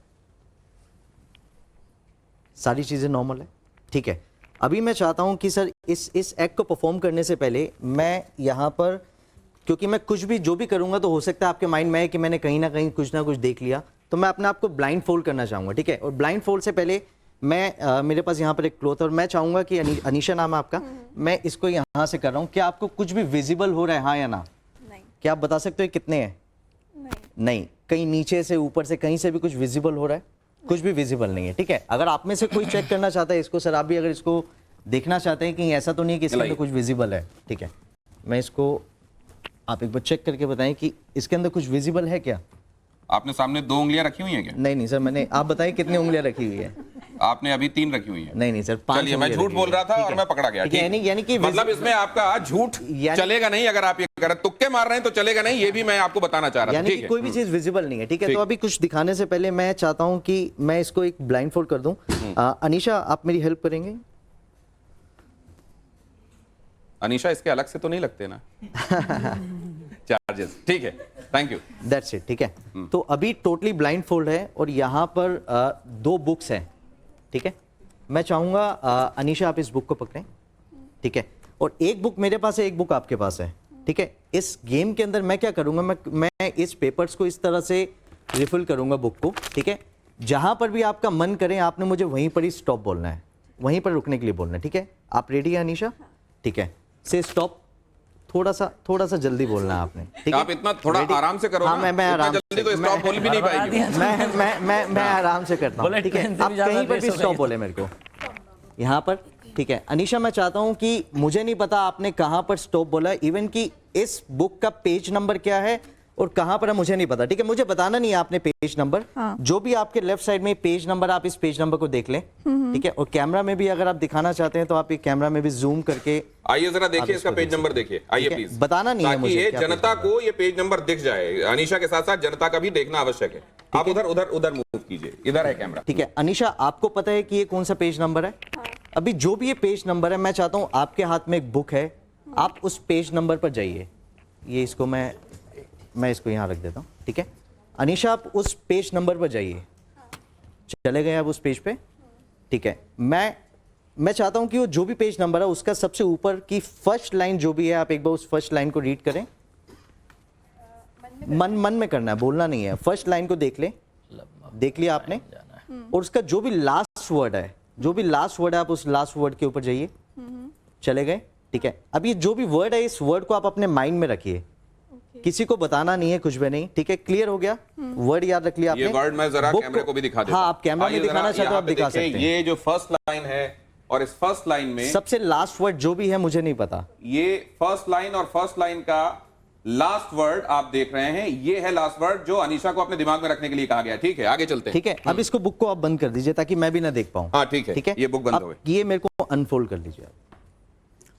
सारी चीज़ें नॉर्मल है। ठीक है, अभी मैं चाहता हूं कि सर इस एक्ट को परफॉर्म करने से पहले मैं यहाँ पर, क्योंकि मैं कुछ भी जो भी करूंगा तो हो सकता है आपके माइंड में है कि मैंने कहीं ना कहीं कुछ ना कुछ देख लिया, तो मैं अपने आप को ब्लाइंड फोल्ड करना चाहूँगा। ठीक है, और ब्लाइंड फोल्ड से पहले मैं मेरे पास यहाँ पर एक क्लॉथ, और मैं चाहूँगा कि अनीशा नाम है आपका, मैं इसको यहाँ से कर रहा हूँ। क्या आपको कुछ भी विजिबल हो रहा है, हाँ या ना? क्या आप बता सकते हो कितने हैं? नहीं, कहीं नीचे से, ऊपर से, कहीं से भी कुछ विजिबल हो रहा है? कुछ भी विजिबल नहीं है। ठीक है, अगर आप में से कोई चेक करना चाहता है इसको, सर आप भी अगर इसको देखना चाहते हैं कि ऐसा तो नहीं है कि इसके अंदर कुछ विजिबल है। ठीक है, मैं इसको, आप एक बार चेक करके बताएं कि इसके अंदर कुछ विजिबल है क्या? आपने सामने 2 उंगलियां रखी हुई हैं क्या? नहीं सर, मैंने, आप बताएं कितनी उंगलियां रखी हुई है? आपने अभी 3 रखी हुई हैं। नहीं सर, 5। चलिए, मैं झूठ बोल रहा था और मैं पकड़ा गया। ठीक है, यानी कि मतलब इसमें आपका झूठ चलेगा नहीं, अगर आप ये कर तुक्के मार रहे हैं तो चलेगा नहीं, ये भी मैं आपको बताना चाह रहा था। यानी ठीक कि है, कोई भी चीज विजिबल नहीं है। ठीक है, ठीक। तो अभी कुछ दिखाने से पहले मैं चाहता हूं कि मैं इसको एक ब्लाइंड फोल्ड कर दूं। अनीशा, आप मेरी हेल्प करेंगे? अनीशा, इसके अलग से तो नहीं लगते ना चार्जेस? ठीक है, थैंक यू। That's it. ठीक है, तो अभी टोटली ब्लाइंड फोल्ड है और यहाँ पर 2 बुक्स हैं। ठीक है, मैं चाहूंगा अनीशा आप इस बुक को पकड़ें। ठीक है, और एक बुक मेरे पास है, एक बुक आपके पास है। ठीक है, इस गेम के अंदर मैं क्या करूंगा, मैं इस पेपर्स को इस तरह से रिफिल करूंगा बुक को। ठीक है, जहां पर भी आपका मन करे आपने मुझे वहीं पर ही स्टॉप बोलना है, वहीं पर रुकने के लिए बोलना है। ठीक है, आप रेडी है अनीशा? ठीक है, से स्टॉप, थोड़ा सा जल्दी बोलना है आपने। ठीक है, आप इतना थोड़ा Ready? आराम से करो हाँ, ना, मैं आराम जल्दी तो स्टॉप बोल भी नहीं पाएगी। मैं आराम से करता हूँ। बुलेट ठीक है, ट्रेन से आप भी ज्यादा कहीं पर भी रेस हो स्टॉप गई। बोले मेरे को यहाँ पर। ठीक है, अनीशा, मैं चाहता हूँ कि मुझे नहीं पता आपने कहाँ पर स्टॉप बोला, इवन कि इस बुक का पेज नंबर क्या है और कहाँ पर है मुझे नहीं पता। ठीक है, मुझे बताना नहीं है आपने पेज नंबर। जो भी आपके लेफ्ट साइड में पेज नंबर, आप इस पेज नंबर को देख लें। ठीक है, और कैमरा में भी अगर आप दिखाना चाहते हैं तो आप ये कैमरा में भी जूम करके, आइए जरा देखिए इसका पेज नंबर देखिए, आइए ठीक है, प्लीज। बताना नहीं है ताकि मुझे ये क्या पेज जनता को ये पेज नंबर दिख जाए। अनीशा के साथ साथ जनता का भी देखना आवश्यक है। आप उधर मूव कीजिए, इधर है कैमरा। ठीक है, अनीशा, आपको पता है कि ये कौन सा पेज नंबर है? अभी जो भी ये पेज नंबर है, मैं चाहता हूं आपके हाथ में एक बुक है, आप उस पेज नंबर पर जाइए। ये इसको मैं इसको यहाँ रख देता हूँ, ठीक है। अनीशा आप उस पेज नंबर पर जाइए, चले गए आप उस पेज पे, ठीक है। मैं चाहता हूँ कि वो जो भी पेज नंबर है उसका सबसे ऊपर की फर्स्ट लाइन जो भी है, आप एक बार उस फर्स्ट लाइन को रीड करें। मन में करना है, बोलना नहीं है। फर्स्ट लाइन को देख लिया आपने, और उसका जो भी लास्ट वर्ड है, आप उस लास्ट वर्ड के ऊपर जाइए, चले गए, ठीक है। अब ये जो भी वर्ड है, इस वर्ड को आप अपने माइंड में रखिए, किसी को बताना नहीं है, कुछ भी नहीं, ठीक है। क्लियर हो गया? वर्ड याद रख लिया आपने? ये वर्ड मैं जरा कैमरे को भी दिखा देता हूं। हाँ, आप कैमरा में दिखाना चाहते हो, आप दिखा सकते हैं। ये जो फर्स्ट लाइन है और इस फर्स्ट लाइन में सबसे लास्ट वर्ड जो भी है मुझे नहीं पता। ये फर्स्ट लाइन और फर्स्ट लाइन का लास्ट वर्ड आप देख रहे हैं, ये है लास्ट वर्ड जो अनीशा को अपने दिमाग में रखने के लिए कहा गया। ठीक है, आगे चलते हैं। ठीक है, अब इसको बुक को आप बंद कर दीजिए ताकि मैं भी ना देख पाऊं। हाँ ठीक है, ठीक है, ये बुक बंद हो गई। ये मेरे को अनफोल्ड कर लीजिए।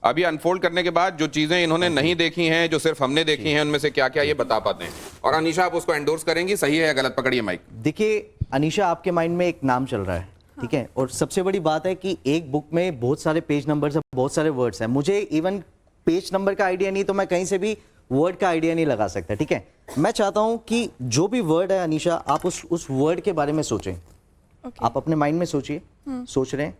अभी अनफोल्ड करने के बाद जो चीजें इन्होंने नहीं देखी हैं, जो सिर्फ हमने देखी हैं, उनमें से क्या क्या ये बता पाते हैं। और अनीशा आप उसको एंडोर्स करेंगी, सही है या गलत? पकड़िए माइक। देखिए अनीशा, आपके माइंड में एक नाम चल रहा है, ठीक है। और सबसे बड़ी बात है कि एक बुक में बहुत सारे पेज नंबर्स हैं, बहुत सारे वर्ड्स हैं। मुझे इवन पेज नंबर का आइडिया नहीं, तो मैं कहीं से भी वर्ड का आइडिया नहीं लगा सकता, ठीक है। मैं चाहता हूं कि जो भी वर्ड है अनीशा, आप उस वर्ड के बारे में सोचें। आप अपने माइंड में सोचिए, सोच रहे हैं।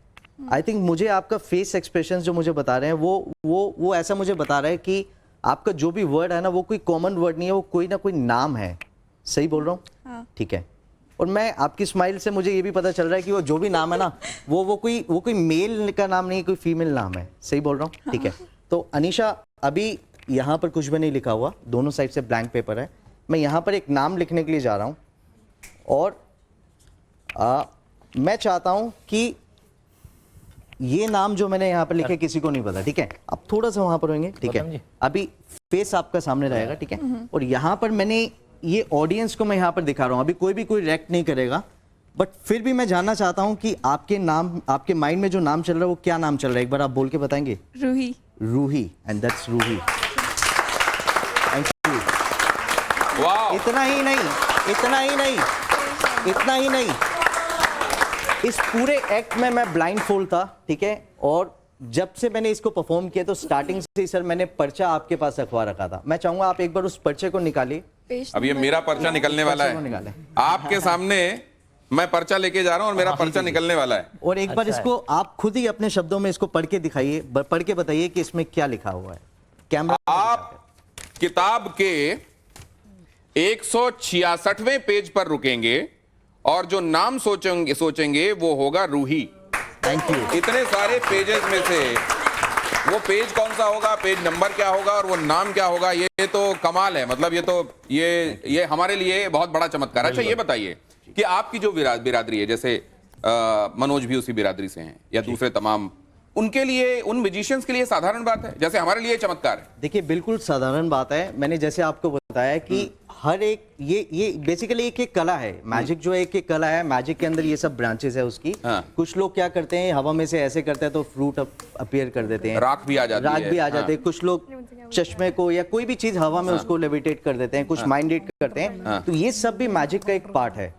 आई थिंक मुझे आपका फेस एक्सप्रेशन जो मुझे बता रहे हैं वो ऐसा मुझे बता रहा है कि आपका जो भी वर्ड है ना, वो कोई कॉमन वर्ड नहीं है, वो कोई ना कोई नाम है। सही बोल रहा हूँ? ठीक है। और मैं आपकी स्माइल से मुझे ये भी पता चल रहा है कि वो जो भी नाम है ना, वो कोई मेल का नाम नहीं, कोई फीमेल नाम है। सही बोल रहा हूँ? ठीक है। तो अनीशा, अभी यहाँ पर कुछ भी नहीं लिखा हुआ, दोनों साइड से ब्लैंक पेपर है। मैं यहाँ पर एक नाम लिखने के लिए जा रहा हूँ, और मैं चाहता हूँ कि ये नाम जो मैंने यहाँ पर लिखे किसी को नहीं पता, ठीक है। अब थोड़ा सा वहां पर होंगे, ठीक है। अभी फेस आपका सामने रहेगा, ठीक है। और यहाँ पर मैंने ये ऑडियंस को मैं यहाँ पर दिखा रहा हूँ, अभी कोई रिएक्ट नहीं करेगा, बट फिर भी मैं जानना चाहता हूँ कि आपके माइंड में जो नाम चल रहा है वो क्या नाम चल रहा है, एक बार आप बोल के बताएंगे? Roohi. Roohi, and that's Roohi. Thank you. वाह, इतना ही नहीं, इस पूरे एक्ट में मैं ब्लाइंड फोल्ड था, ठीक है। और जब से मैंने इसको परफॉर्म किया तो स्टार्टिंग से ही सर मैंने पर्चा आपके पास रखवा रखा था। मैं चाहूंगा आप एक बार उस पर्चे को निकालिए। अब ये मेरा पर्चा निकलने वाला है, आपके सामने मैं पर्चा लेके जा रहा हूं और मेरा पर्चा निकलने वाला है। और एक बार इसको आप खुद ही अपने शब्दों में इसको पढ़ के दिखाइए, पढ़ के बताइए कि इसमें क्या लिखा हुआ है। कैमरा आप किताब के 166वें पेज पर रुकेंगे और जो नाम सोचेंगे वो होगा रूही। Thank you. इतने सारे पेजेस में से वो पेज कौन सा होगा, पेज नंबर क्या होगा और वो नाम क्या होगा, ये तो कमाल है। मतलब ये हमारे लिए बहुत बड़ा चमत्कार है। अच्छा ये बताइए कि आपकी जो बिरादरी है, जैसे मनोज भी उसी बिरादरी से हैं या दूसरे तमाम, उनके लिए, उन म्यूजिशियंस के लिए साधारण बात है जैसे हमारे लिए चमत्कार है? देखिए बिल्कुल साधारण बात है। मैंने जैसे आपको बताया कि हर एक ये बेसिकली एक कला है। मैजिक जो है एक कला है। मैजिक के अंदर ये सब ब्रांचेस है उसकी। कुछ लोग क्या करते हैं, हवा में से ऐसे करते हैं तो फ्रूट अपीयर कर देते हैं, राख भी आ जाती है। कुछ लोग चश्मे को या कोई भी चीज हवा में उसको लेविटेट कर देते हैं, कुछ माइंड रीड करते हैं। तो ये सब भी मैजिक का एक पार्ट है।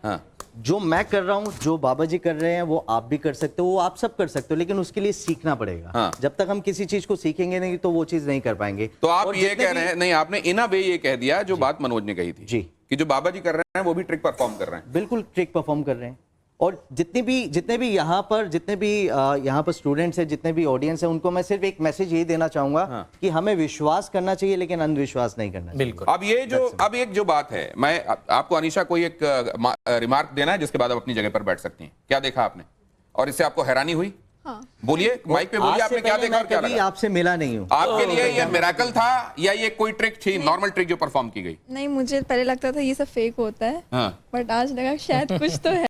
जो मैं कर रहा हूँ, जो बाबा जी कर रहे हैं, वो आप भी कर सकते हो, वो आप सब कर सकते हो, लेकिन उसके लिए सीखना पड़ेगा। जब तक हम किसी चीज को सीखेंगे नहीं तो वो चीज नहीं कर पाएंगे। तो आप ये कह रहे हैं, नहीं आपने इन अ वे ये कह दिया जो बात मनोज ने कही थी जी, कि जो बाबा जी कर रहे हैं वो भी ट्रिक परफॉर्म कर रहे हैं। बिल्कुल ट्रिक परफॉर्म कर रहे हैं। और जितने भी यहाँ पर स्टूडेंट्स हैं, जितने भी ऑडियंस है, उनको मैं सिर्फ एक मैसेज ये देना चाहूंगा कि हमें विश्वास करना चाहिए लेकिन अंधविश्वास नहीं करना चाहिए। बिल्कुल। अब एक जो बात है, मैं आपको अनीशा कोई एक रिमार्क देना है जिसके बाद आप अपनी जगह पर बैठ सकती हैं। क्या देखा आपने और इससे आपको हैरानी हुई? बोलिए, माइक पे बोलिए, आपने क्या देखा और क्या लगा? आपसे मिला नहीं हूँ। आपके लिए ये मिरेकल था या ये कोई ट्रिक थी, नॉर्मल ट्रिक जो परफॉर्म की गई? नहीं, मुझे पहले लगता था ये सब फेक होता है, बट आज लगा शायद कुछ तो है।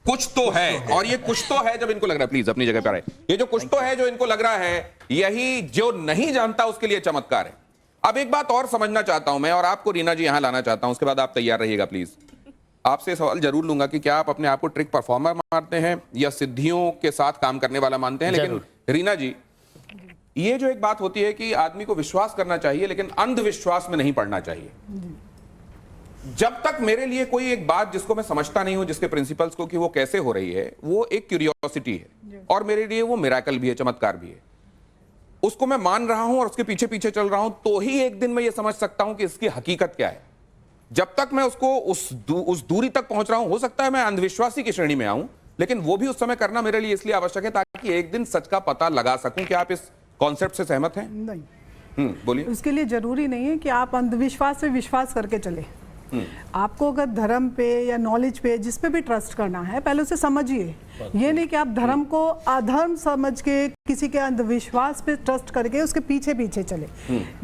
कुछ तो है, और ये कुछ तो है जब इनको लग रहा है, प्लीज अपनी जगह पर आए, ये जो कुछ तो है जो इनको लग रहा है, यही जो नहीं जानता उसके लिए चमत्कार है। अब एक बात और समझना चाहता हूं मैं, और आपको रीना जी यहां लाना चाहता हूं, उसके बाद आप तैयार रहिएगा प्लीज। आपसे सवाल जरूर लूंगा कि क्या आप अपने आप को ट्रिक परफॉर्मर मानते हैं या सिद्धियों के साथ काम करने वाला मानते हैं? लेकिन रीना जी, ये जो एक बात होती है कि आदमी को विश्वास करना चाहिए लेकिन अंधविश्वास में नहीं पड़ना चाहिए। जब तक मेरे लिए कोई एक बात जिसको मैं समझता नहीं हूं, जिसके प्रिंसिपल्स को कि वो कैसे हो रही है, वो एक क्यूरियोसिटी है और मेरे लिए वो मिरेकल भी है, चमत्कार भी है। उसको मैं मान रहा हूं और उसके पीछे पीछे चल रहा हूं, तो ही एक दिन मैं ये समझ सकता हूं कि इसकी हकीकत क्या है। जब तक मैं उसको उस दूरी तक पहुंच रहा हूं, हो सकता है मैं अंधविश्वासी की श्रेणी में आऊं, लेकिन वो भी उस समय करना मेरे लिए इसलिए आवश्यक है ताकि एक दिन सच का पता लगा सकूं। क्या आप इस कॉन्सेप्ट से सहमत हैं? नहीं, बोलिए। उसके लिए जरूरी नहीं है कि आप अंधविश्वास पे विश्वास करके चले। आपको अगर धर्म पे या नॉलेज पे जिस पे भी ट्रस्ट करना है, पहले उसे समझिए। ये नहीं कि आप धर्म को अधर्म समझ के किसी के अंधविश्वास पे ट्रस्ट करके उसके पीछे पीछे चले,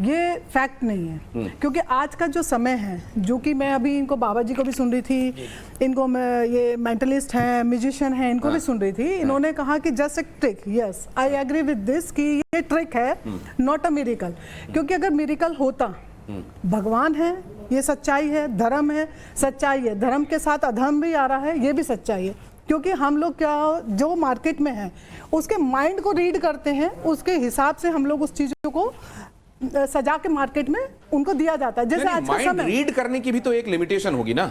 ये फैक्ट नहीं है। क्योंकि आज का जो समय है, जो कि मैं अभी इनको बाबा जी को भी सुन रही थी, इनको मैं ये मेंटलिस्ट हैं, म्यूजिशियन हैं, इनको भी सुन रही थी। इन्होंने कहा कि जस्ट एक trick, yes I agree with this, कि ये ट्रिक है, नॉट अ मिरेकल। क्योंकि अगर मिरेकल होता, भगवान है, ये सच्चाई है, धर्म है, सच्चाई है, धर्म के साथ अधर्म भी आ रहा है, ये भी सच्चाई है। क्योंकि हम लोग क्या, जो मार्केट में है उसके माइंड को रीड करते हैं, उसके हिसाब से हम लोग उस चीजों को सजा के मार्केट में उनको दिया जाता है। जैसे आज का माइंड समय, रीड करने की भी तो एक लिमिटेशन होगी ना।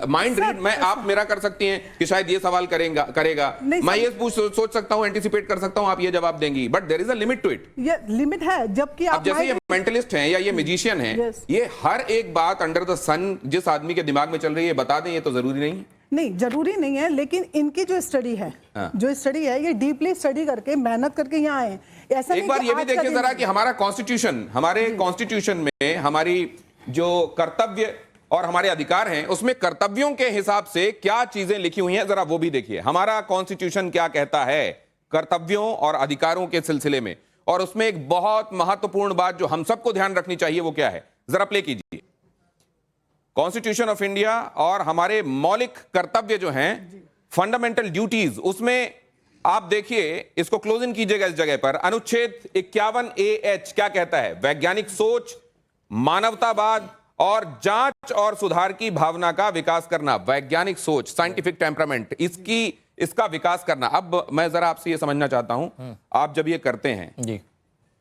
माइंड रीड, मैं आप मेरा कर सकती हैं कि शायद ये सवाल करेगा, मैं ये सोच सकता हूं, एंटिसिपेट कर सकता हूं, आप ये जवाब देंगी, but there is a limit to it. ये लिमिट है। जबकि अब जैसे ये मेंटलिस्ट हैं या ये म्यूजिशियन हैं, Yes. ये हर एक बात अंडर द सन जिस आदमी के दिमाग में चल रही है बता दें, ये तो जरूरी नहीं है। नहीं, जरूरी नहीं है, लेकिन इनकी जो स्टडी है, जो स्टडी है, ये डीपली स्टडी करके, मेहनत करके यहाँ आए। ऐसा एक नहीं बार कि ये भी आज का देखिए दिन- जरा कि हमारा कॉन्स्टिट्यूशन, हमारे कॉन्स्टिट्यूशन में हमारी जो कर्तव्य और हमारे अधिकार हैं, उसमें कर्तव्यों के हिसाब से क्या चीजें लिखी हुई हैं, जरा वो भी देखिए। हमारा कॉन्स्टिट्यूशन क्या कहता है कर्तव्यों और अधिकारों के सिलसिले में, और उसमें एक बहुत महत्वपूर्ण बात जो हम सबको ध्यान रखनी चाहिए, वो क्या है, जरा प्ले कीजिए। कॉन्स्टिट्यूशन ऑफ इंडिया और हमारे मौलिक कर्तव्य जो हैं, फंडामेंटल ड्यूटीज, उसमें आप देखिए, इसको क्लोज इन कीजिएगा इस जगह पर। अनुच्छेद 51AH क्या कहता है? वैज्ञानिक सोच, मानवतावाद और जांच और सुधार की भावना का विकास करना। वैज्ञानिक सोच, साइंटिफिक टेम्परामेंट, इसका विकास करना। अब मैं जरा आपसे ये समझना चाहता हूं, आप जब ये करते हैं जी,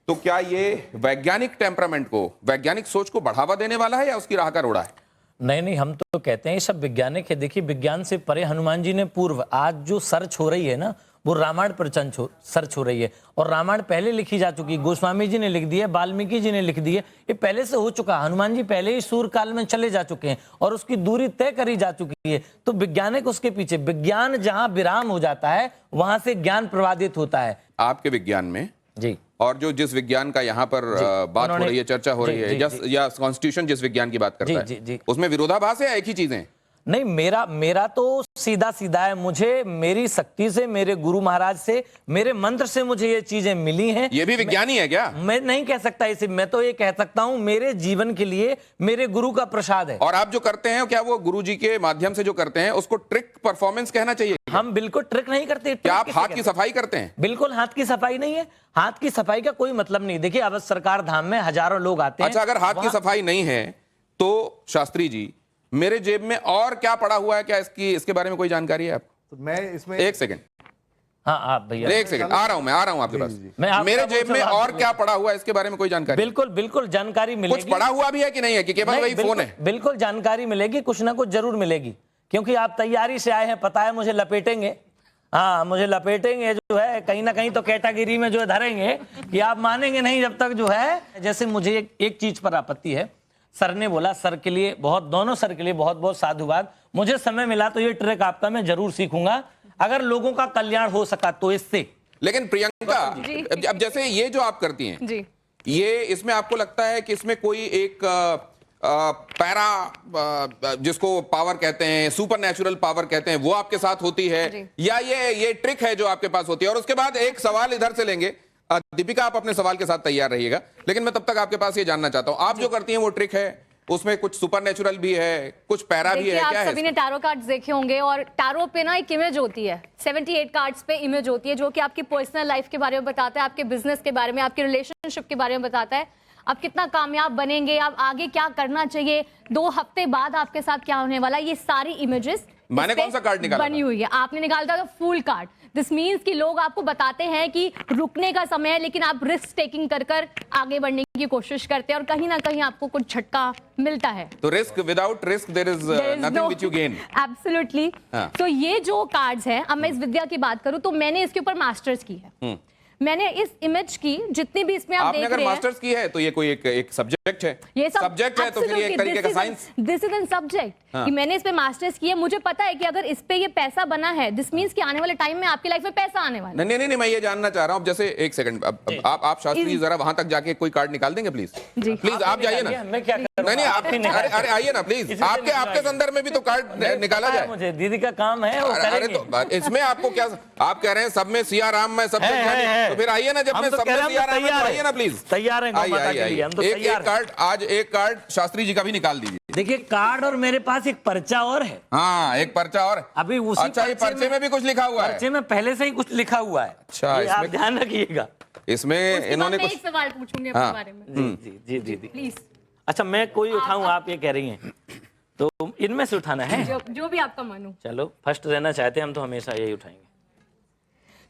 तो क्या ये वैज्ञानिक टेम्परामेंट को, वैज्ञानिक सोच को बढ़ावा देने वाला है या उसकी राह का रोड़ा है? नहीं, हम तो कहते हैं ये सब वैज्ञानिक है। देखिए, विज्ञान से परे हनुमान जी ने पूर्व, आज जो सर्च हो रही है ना, वो रामायण पर सर्च हो रही है। और रामायण पहले लिखी जा चुकी है, गोस्वामी जी ने लिख दी है, वाल्मीकि जी ने लिख दी है, ये पहले से हो चुका। हनुमान जी पहले ही सूर्य काल में चले जा चुके हैं और उसकी दूरी तय करी जा चुकी है। तो वैज्ञानिक उसके पीछे, विज्ञान जहां विराम हो जाता है वहां से ज्ञान प्रवादित होता है। आपके विज्ञान में जी, और जो जिस विज्ञान का यहाँ पर बात हो रही है, चर्चा हो रही है, या कॉन्स्टिट्यूशन जिस विज्ञान की बात करता है, उसमें विरोधाभास है या एक ही चीजें? नहीं, मेरा तो सीधा सीधा है। मुझे मेरी शक्ति से, मेरे गुरु महाराज से, मेरे मंत्र से मुझे ये चीजें मिली हैं। ये भी विज्ञानी है क्या? मैं नहीं कह सकता इसे, मैं तो ये कह सकता हूं मेरे जीवन के लिए मेरे गुरु का प्रसाद है। और आप जो करते हैं, क्या वो गुरु जी के माध्यम से जो करते हैं उसको ट्रिक परफॉर्मेंस कहना चाहिए? हम बिल्कुल ट्रिक नहीं करते। क्या आप हाथ की सफाई करते हैं? बिल्कुल हाथ की सफाई नहीं है। हाथ की सफाई का कोई मतलब नहीं। देखिए, अब सरकार धाम में हजारों लोग आते हैं। अच्छा, अगर हाथ की सफाई नहीं है तो शास्त्री जी, मेरे जेब में और क्या पड़ा हुआ है, क्या इसके बारे में कोई जानकारी है आपको? तो मैं इसमें एक सेकंड, हाँ, आप भैया, एक सेकंड, आ रहा हूं आपके पास। मैं मेरे जेब में और क्या पड़ा हुआ है, इसके बारे में कोई जानकारी? बिल्कुल जानकारी मिलेगी। कुछ पड़ा हुआ भी है कि नहीं है, कि केवल वही फोन है? बिल्कुल जानकारी मिलेगी, कुछ ना कुछ जरूर मिलेगी, क्योंकि आप तैयारी से आए हैं। पता है मुझे लपेटेंगे, हाँ, मुझे लपेटेंगे, जो है कहीं ना कहीं तो कैटेगरी में जो है धरेंगे कि आप मानेंगे नहीं जब तक, जो है। जैसे मुझे एक चीज पर आपत्ति है। सर ने बोला, सर के लिए दोनों सर के लिए बहुत बहुत साधुवाद। मुझे समय मिला तो ये ट्रिक आपका मैं जरूर सीखूंगा, अगर लोगों का कल्याण हो सका तो इससे। लेकिन प्रियंका, अब जैसे ये जो आप करती हैं जी, ये, इसमें आपको लगता है कि इसमें कोई एक पैरा, जिसको पावर कहते हैं, सुपर नेचुरल पावर कहते हैं, वो आपके साथ होती है, या ये ट्रिक है जो आपके पास होती है? और उसके बाद एक सवाल इधर से लेंगे। दीपिका, आप अपने सवाल के साथ तैयार रहिएगा, लेकिन मैं तब तक आपके पास ये जानना चाहता हूं, आप जो करती हैं वो ट्रिक है, उसमें कुछ सुपर नेचुरल भी है, कुछ पैरा भी है, आप क्या है? सभी ने टैरो कार्ड्स देखे होंगे, और टैरो पे ना एक इमेज होती है, 78 कार्ड्स पे इमेज होती है, जो कि आपकी पर्सनल लाइफ के बारे में बताता है, आपके बिजनेस के बारे में, आपके रिलेशनशिप के बारे में बताता है, आप कितना कामयाब बनेंगे, आप आगे क्या करना चाहिए, 2 हफ्ते बाद आपके साथ क्या होने वाला, ये सारी इमेजेस मैंने कौन सा कार्ड निकाला बनी हुई है। आपने निकाला था फूल कार्ड। दिस मीन्स कि लोग आपको बताते हैं कि रुकने का समय है, लेकिन आप रिस्क टेकिंग कर आगे बढ़ने की कोशिश करते हैं, और कहीं ना कहीं आपको कुछ झटका मिलता है। तो risk, without risk there is nothing which you gain. Absolutely. तो ये जो कार्ड्स हैं, अब मैं इस विद्या की बात करूं तो मैंने इसके ऊपर मास्टर्स की है। मैंने इस इमेज की जितनी भी इसमें आप आपने देख अगर रहे हैं, मास्टर्स की है तो ये कोई एक सब्जेक्ट है, ये सब्जेक्ट है तो फिर ये एक तरीके का science. This is an subject कि मैंने इस पे मास्टर्स की है, मुझे पता है कि अगर इस पे ये पैसा बना है, दिस मींस कि आने वाले टाइम में आपकी लाइफ में पैसा आने वाला है। नहीं, मैं ये जानना चाह रहा हूँ, जैसे एक सेकंड, आप शास्त्री जरा वहां तक जाके कोई कार्ड निकाल देंगे प्लीज? जी। प्लीज आप जाइए ना। मैं क्या करूं? नहीं, आप अरे आइए ना प्लीज, आपके संदर्भ में भी तो कार्ड निकाला जाए। मुझे दीदी का काम है, वो अरे करेंगे। तो इसमें आपको क्या, आप कह रहे हैं सब में सिया राम में सब है। तो फिर आइए ना, जब हम मैं तो सब कह में रहे हैं, सिया हम तो राम है तो तैयार आइए ना प्लीज। तैयार हैं गौ माता के लिए, हम तो एक तैयार हैं। कार्ड, आज एक कार्ड शास्त्री जी का भी निकाल दीजिए। देखिए कार्ड और मेरे पास एक पर्चा और है। हाँ, एक पर्चा और अभी उसी अच्छा, ये पर्चे में भी कुछ लिखा हुआ है? पर्चे में पहले से ही कुछ लिखा हुआ है। अच्छा, ये आप ध्यान रखिएगा। इसमें उसके इन्होंने बाद मैं कुछ, एक सवाल पूछूंगी अपने हाँ। बारे में, जी दीदी प्लीज। अच्छा, मैं कोई उठाऊं, आप ये कह रही हैं तो इनमें से उठाना है? जो भी आपका मन हो। चलो, फर्स्ट रहना चाहते हैं हम तो हमेशा यही उठाएंगे।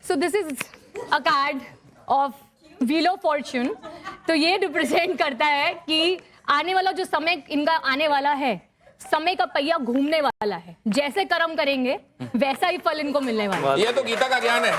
So this is a card of wheel of Fortune. तो ये रिप्रेजेंट करता है कि आने वाला जो समय इनका आने वाला है, समय का पहिया घूमने वाला है, जैसे कर्म करेंगे वैसा ही फल इनको मिलने वाला है। ये तो गीता का ज्ञान है।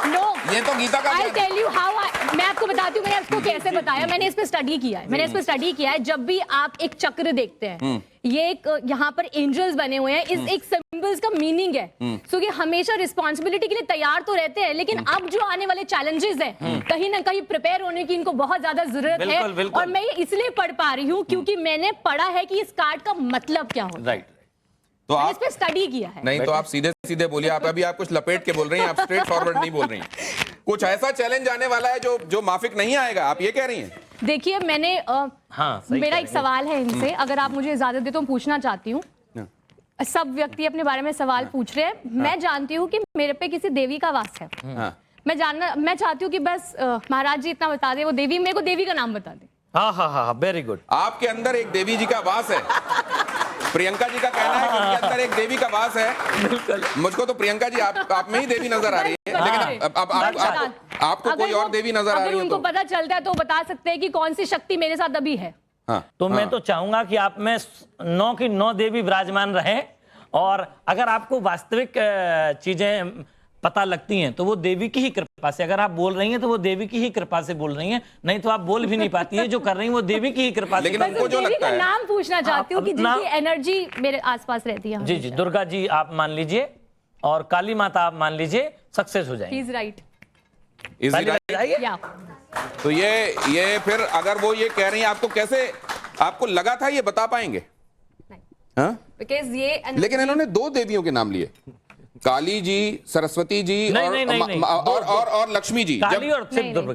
नो, ये तो गीता का आई टेल यू हाउ, मैं आपको बताती हूँ मैंने आपको कैसे बताया। मैंने इस पे स्टडी किया है, मैंने इस पे स्टडी किया है। जब भी आप एक चक्र देखते हैं, ये एक यहाँ पर एंजल्स बने हुए हैं, इस एक सिंबल्स का मीनिंग है। सो ये हमेशा रिस्पॉन्सिबिलिटी के लिए तैयार तो रहते हैं, लेकिन अब जो आने वाले चैलेंजेस हैं, कहीं ना कहीं प्रिपेयर होने की इनको बहुत ज्यादा जरूरत है। बिल्कुल। और मैं ये इसलिए पढ़ पा रही हूँ क्योंकि मैंने पढ़ा है कि इस कार्ड का मतलब क्या होता है। राइट। तो मैंने आप इस पे स्टडी किया है। नहीं, तो आप सीधे सीधे बोलिए। आप अभी आप कुछ लपेट के बोल रही हैं, आप स्ट्रेट फॉरवर्ड नहीं बोल रही हैं। कुछ ऐसा चैलेंज आने वाला है जो माफिक नहीं आएगा, आप ये कह रही हैं? देखिए, मैंने हाँ, सही मेरा कह एक रही हैं। सवाल है इनसे, अगर आप मुझे इजाजत दे तो मैं पूछना चाहती हूँ। सब व्यक्ति अपने बारे में सवाल पूछ रहे हैं। मैं जानती हूँ कि मेरे पे किसी देवी का वास है। मैं चाहती हूँ कि बस महाराज जी इतना बता दे, वो देवी, मेरे को देवी का नाम बता दे। हाँ, वेरी गुड। आपके अंदर एक देवी जी का वास है। प्रियंका जी का कहना है कि उनके अंदर एक देवी का वास है। मुझको तो प्रियंका जी आप में ही देवी नजर आ रही है, लेकिन आपको कोई और देवी नजर आ रही अगर है उनको तो पता चलता है तो बता सकते हैं कि कौन सी शक्ति मेरे साथ अभी है। तो मैं तो चाहूंगा कि आप में 9 की 9 देवी विराजमान रहे, और अगर आपको वास्तविक चीजें पता लगती हैं तो वो देवी की ही कृपा से, अगर आप बोल रही हैं तो वो देवी की ही कृपा से बोल रही हैं, नहीं तो आप बोल भी नहीं पाती है। जो कर रही हैं वो देवी की ही कृपा से। लेकिन बस उनको उस जो देवी लगता का है, नाम पूछना चाहती हूँ कि अपना- जिनकी एनर्जी मेरे आसपास रहती है। जी, दुर्गा जी आप मान लीजिए, और काली माता आप मान लीजिए, सक्सेस हो जाएंगे। He's right. Is it right? बताइए। Yeah. तो ये फिर अगर वो ये कह रही हैं, आपको कैसे, आपको लगा था ये बता पाएंगे? हाँ? Because ये लेकिन इन्होंने 2 देवियों के नाम लिए, काली जी, सरस्वती जी नहीं। और लक्ष्मी जी। काली और सिर्फ नहीं, दुर्गा।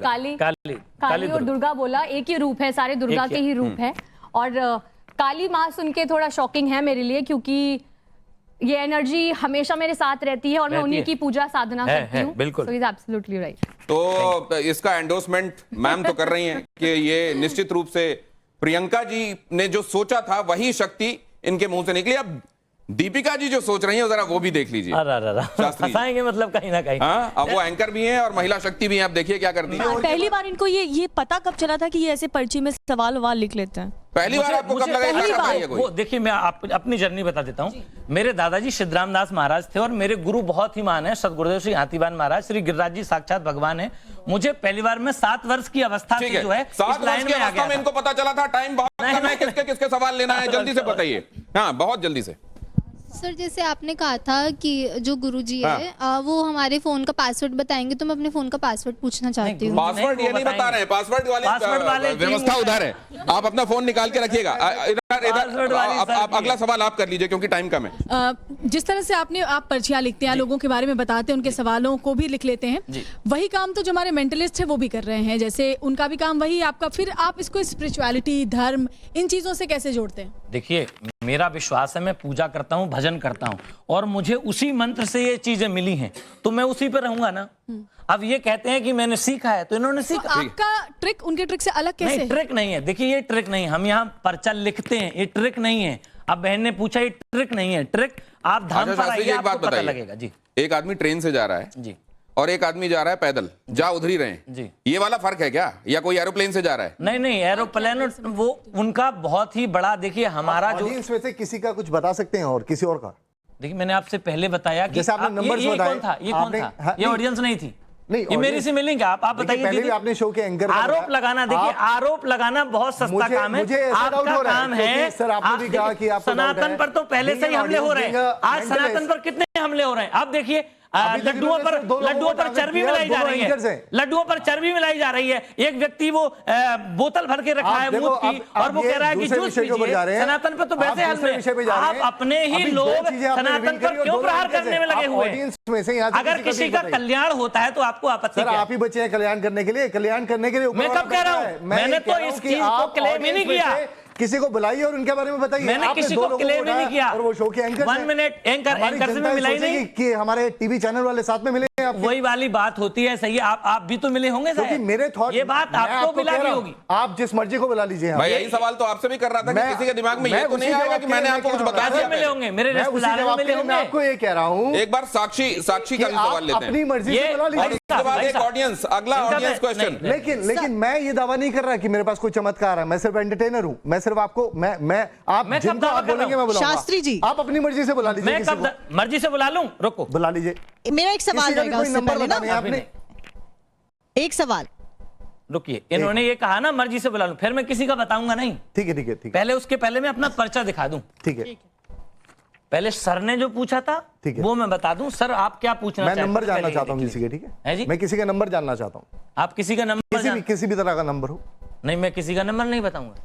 काली और दुर्गा बोला, एक ही रूप है, सारे दुर्गा के ही रूप है। और काली माँ सुन के थोड़ा शॉकिंग है मेरे लिए, क्योंकि ये एनर्जी हमेशा मेरे साथ रहती है और मैं उन्हीं की पूजा साधना करती हूँ। बिल्कुल। So he's absolutely right. तो इसका एंडोर्समेंट मैम तो कर रही हैं कि ये निश्चित रूप से प्रियंका जी ने जो सोचा था वही शक्ति इनके मुंह से निकली। अब दीपिका जी जो सोच रही हैं जरा वो भी देख लीजिए। शास्त्री फंसाएंगे मतलब कहीं ना कहीं। हाँ, अब वो एंकर भी हैं और महिला शक्ति भी हैं। आप देखिए क्या करती है। पहली बार इनको ये पता कब चला था कि ये ऐसे पर्ची में सवाल ववाल लिख लेते हैं? पहली बार आपको कब लगा पहली ऐसा कर रही है बार कोई? वो देखिए, मैं अपनी जर्नी बता देता हूँ। मेरे दादाजी सिद्धराम दास महाराज थे और मेरे गुरु बहुत ही महान है, सदगुरुदेव श्री हाथीवान महाराज, श्री गिरिराज जी साक्षात भगवान है। मुझे पहली बार में 7 वर्ष की अवस्था से जो है 7 वर्ष की अवस्था में इनको पता चला था। टाइम बहुत कम है, किसके किसके सवाल लेना है, जल्दी से बताइए। हाँ, बहुत जल्दी से। सर, जैसे आपने कहा था कि जो गुरुजी है वो हमारे फोन का पासवर्ड बताएंगे, तो मैं अपने फोन का पासवर्ड पूछना चाहती हूँ। पासवर्ड ये नहीं बता रहे हैं, पासवर्ड वाले व्यवस्था उधर है। आप अपना फोन निकाल के रखिएगा। आप अगला सवाल आप कर लीजिए क्योंकि टाइम कम है। जिस तरह से आप पर्चियां लिखते हैं, लोगों के बारे में बताते हैं, उनके सवालों को भी लिख लेते हैं, वही काम तो जो हमारे मेंटलिस्ट है वो भी कर रहे हैं। जैसे उनका भी काम वही आपका, फिर आप इसको स्पिरिचुअलिटी, धर्म, इन चीजों से कैसे जोड़ते हैं? देखिए, मेरा विश्वास है, मैं पूजा करता हूँ, भजन करता हूँ, और मुझे उसी मंत्र से ये चीजें मिली हैं, तो मैं उसी पे रहूंगा ना। अब ये कहते हैं कि मैंने सीखा है, तो इन्होंने सीखा। तो आपका ट्रिक उनके ट्रिक से अलग कैसे? नहीं, ट्रिक नहीं है। देखिए, ये ट्रिक नहीं है। हम यहाँ पर्चा लिखते हैं, ये ट्रिक नहीं है। अब बहन ने पूछा, ये ट्रिक नहीं है। ट्रिक आप धाम पर आइए, आपको पता लगेगा। जी, एक आदमी ट्रेन से जा रहा है जी, और एक आदमी जा रहा है पैदल, जा उधर ही रहे जी। ये वाला फर्क है क्या, या कोई एरोप्लेन से जा रहा है? नहीं, एरोप्लेन वो उनका बहुत ही बड़ा। देखिए, हमारा जो ऑडियंस में से किसी का कुछ बता सकते हैं और किसी और का? देखिए, मैंने आपसे पहले बताया कि जैसे आपने नंबर्स बताए। ये कौन था? ये ऑडियंस नहीं थी। नहीं, ये मेरी से मिलेंगे आप बताइए। पहले भी आपने शो के एंकर आरोप लगाना, देखिए आरोप लगाना बहुत सस्ता काम है। आपका काम है, सर आपने भी कहा कि आपको सनातन पर तो पहले से ही हमले हो रहे हैं। आज सनातन पर कितने हमले हो रहे हैं आप देखिए। लड्डुओं पर चर्बी मिलाई जा रही है, लड्डुओं पर चर्बी मिलाई जा रही है। एक व्यक्ति वो बोतल भर के रखा है दूध की और वो कह रहा है कि जूस पीजिए। सनातन पर तो वैसे हमले, आप अपने ही लोग सनातन पर क्यों प्रहार करने में लगे हुए हैं? अगर किसी का कल्याण होता है तो आपको आपत्ति क्या है? आप ही बचे हैं कल्याण करने के लिए, कल्याण करने के लिए। मैं कब कह रहा हूं? मैंने तो इस चीज को क्लेम ही नहीं किया। किसी को बुलाइए और उनके बारे में बताइए। मैंने किसी को क्लेम ही नहीं किया। और वो शो के एंकर 1 मिनट एंकर से मैं मिलाई नहीं कि हमारे टीवी चैनल वाले साथ में मिले हैं। वही वाली बात होती है, सही है। आप भी तो मिले होंगे क्योंकि मेरे थॉट, ये बात आपको मिला नहीं होगी। आप जिस मर्जी को बुला लीजिए। भाई यही सवाल तो आपसे भी कर रहा था कि किसी के दिमाग में ये तो नहीं आएगा कि मैंने आपको कुछ बता दिया। मिले होंगे मेरे रिश्तेदारों में मिले होंगे। मैं आपको ये कह रहा हूं, एक बार साक्षी का भी सवाल लेते हैं। अपनी मर्जी से बुला लीजिए। उसके बाद एक ऑडियंस, अगला ऑडियंस क्वेश्चन। लेकिन मैं ये दावा नहीं कर रहा कि मेरे पास कोई चमत्कार है। मैं सिर्फ एंटरटेनर हूं। मैं सिर्फ आपको आप जिनको आप बोलेंगे मैं बुलाऊंगा। शास्त्री जी, आप अपनी मर्जी से बुला लीजिए। मैं कब मर्जी से बुला लूं? रुको, बुला लीजिए। मेरा एक सवाल रहेगा उससे पहले ना, आपने एक सवाल। रुकिए, इन्होंने ये कहा ना मर्जी से बुला लूं, फिर मैं किसी का बताऊंगा नहीं। ठीक है ठीक है ठीक है। पहले उसके पहले मैं अपना पर्चा दिखा दूं। ठीक है। पहले सर ने जो पूछा था वो मैं बता दूं। सर आप क्या पूछना चाहते हैं? मैं नंबर जानना चाहता हूं किसी के। ठीक है जी, मैं किसी का नंबर जानना चाहता हूं। आप किसी का नंबर, किसी भी तरह का नंबर हो? नहीं, मैं किसी का नंबर नहीं बताऊंगा।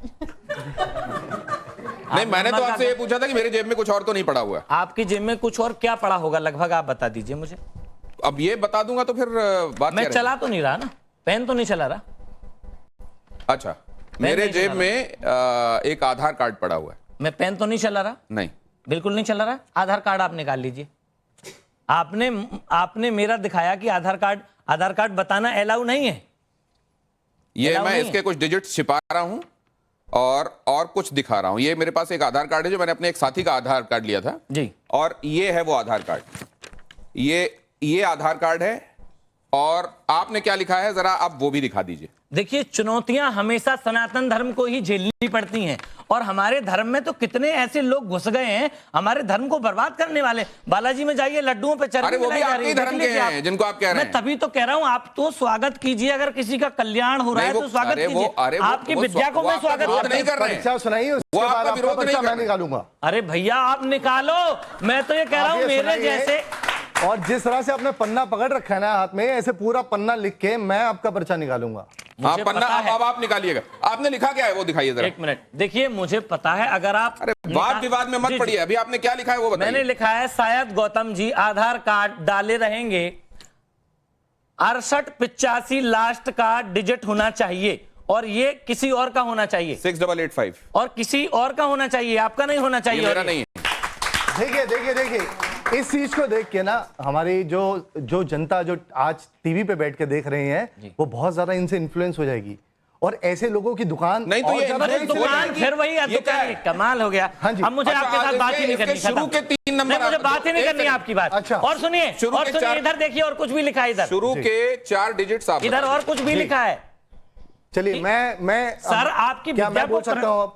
नहीं, मैंने तो आपसे ये पूछा था कि मेरी जेब में कुछ और तो नहीं पड़ा हुआ है। आपकी जेब में कुछ और क्या पड़ा होगा लगभग, आप बता दीजिए मुझे। अब ये बता दूंगा तो फिर बात मैं चला तो नहीं रहा ना, पेन तो नहीं चला रहा। अच्छा, मेरे जेब में एक आधार कार्ड पड़ा हुआ है। मैं पेन तो नहीं चला रहा? नहीं, बिल्कुल नहीं चला रहा। आधार कार्ड आप निकाल लीजिए। आपने मेरा दिखाया कि आधार कार्ड बताना अलाउ नहीं है। ये मैं इसके कुछ डिजिट्स छिपा रहा हूं और कुछ दिखा रहा हूं। ये मेरे पास एक आधार कार्ड है जो मैंने अपने एक साथी का आधार कार्ड लिया था जी, और ये है वो आधार कार्ड। ये आधार कार्ड है और आपने क्या लिखा है जरा आप वो भी दिखा दीजिए। देखिए, चुनौतियां हमेशा सनातन धर्म को ही झेलनी पड़ती हैं और हमारे धर्म में तो कितने ऐसे लोग घुस गए हैं हमारे धर्म को बर्बाद करने वाले। बालाजी में जाइए, लड्डुओं पे चर्बी मिलाई जा रही है। धर्म के हैं जिनको आप कह रहे हैं। मैं तभी तो कह रहा हूं, आप तो स्वागत कीजिए। अगर किसी का कल्याण हो रहा है तो स्वागत कीजिए। आपकी विद्या को मैं स्वागत नहीं कर रहे हैं। सुनाइए, उसके बाद आपका पर्चा मैं निकालूंगा। अरे भैया आप निकालो, मैं तो ये कह रहा हूं मेरे जैसे। और जिस तरह से आपने पन्ना पकड़ रखा है ना हाथ में, ऐसे पूरा पन्ना लिख के मैं आपका पर्चा निकालूंगा। हाँ, पन्ना अब आप निकालिएगा। आपने लिखा क्या है वो दिखाइए जरा। एक मिनट, देखिए मुझे पता है। अगर आप वाद विवाद में मत पड़िए। अभी आपने क्या लिखा है वो बताइए। मैंने लिखा है, शायद गौतम जी आधार कार्ड डाले रहेंगे, 6885 लास्ट का डिजिट होना चाहिए और ये किसी और का होना चाहिए। 6885 और किसी और का होना चाहिए, आपका नहीं होना चाहिए। मेरा नहीं है। देखिए इस चीज को देख के ना हमारी जो जनता जो आज टीवी पे बैठ के देख रहे हैं वो बहुत ज्यादा इनसे इन्फ्लुएंस हो जाएगी और ऐसे लोगों की दुकान नहीं तो ये दुकान फिर वही दुकान। कमाल हो गया। हाँ जी। अब मुझे आपके साथ बात ही नहीं करनी। शुरू के 3 नंबर मुझे बात ही नहीं करनी है आपकी बात। अच्छा। और सुनिए इधर देखिए, और कुछ भी लिखा है इधर। शुरू के 4 डिजिट्स आप इधर और कुछ भी लिखा है। चलिए मैं सर आपकी क्या मैं बोल सकता हूँ?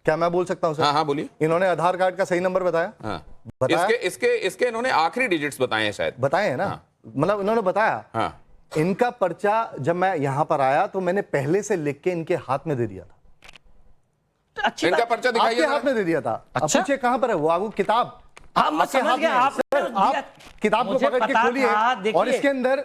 क्या मैं बोल सकता हूँ सर? हाँ बोलिए। इन्होंने आधार कार्ड का सही नंबर बताया? हाँ। बताया? इसके इन्होंने आखिरी डिजिट्स बताए हैं शायद। बताए हैं ना? मतलब इन्होंने बताया। हाँ। इनका पर्चा जब मैं यहां पर आया तो मैंने पहले से लिख के इनके हाथ में दे दिया था। अच्छी इनका पर्चा दिखाइए। आपके हाथ में दे दिया था। अच्छा? पूछिए कहां पर है वो? आपको किताब मैं समझ गया। आप किताब को पकड़ के खोलिए और इसके अंदर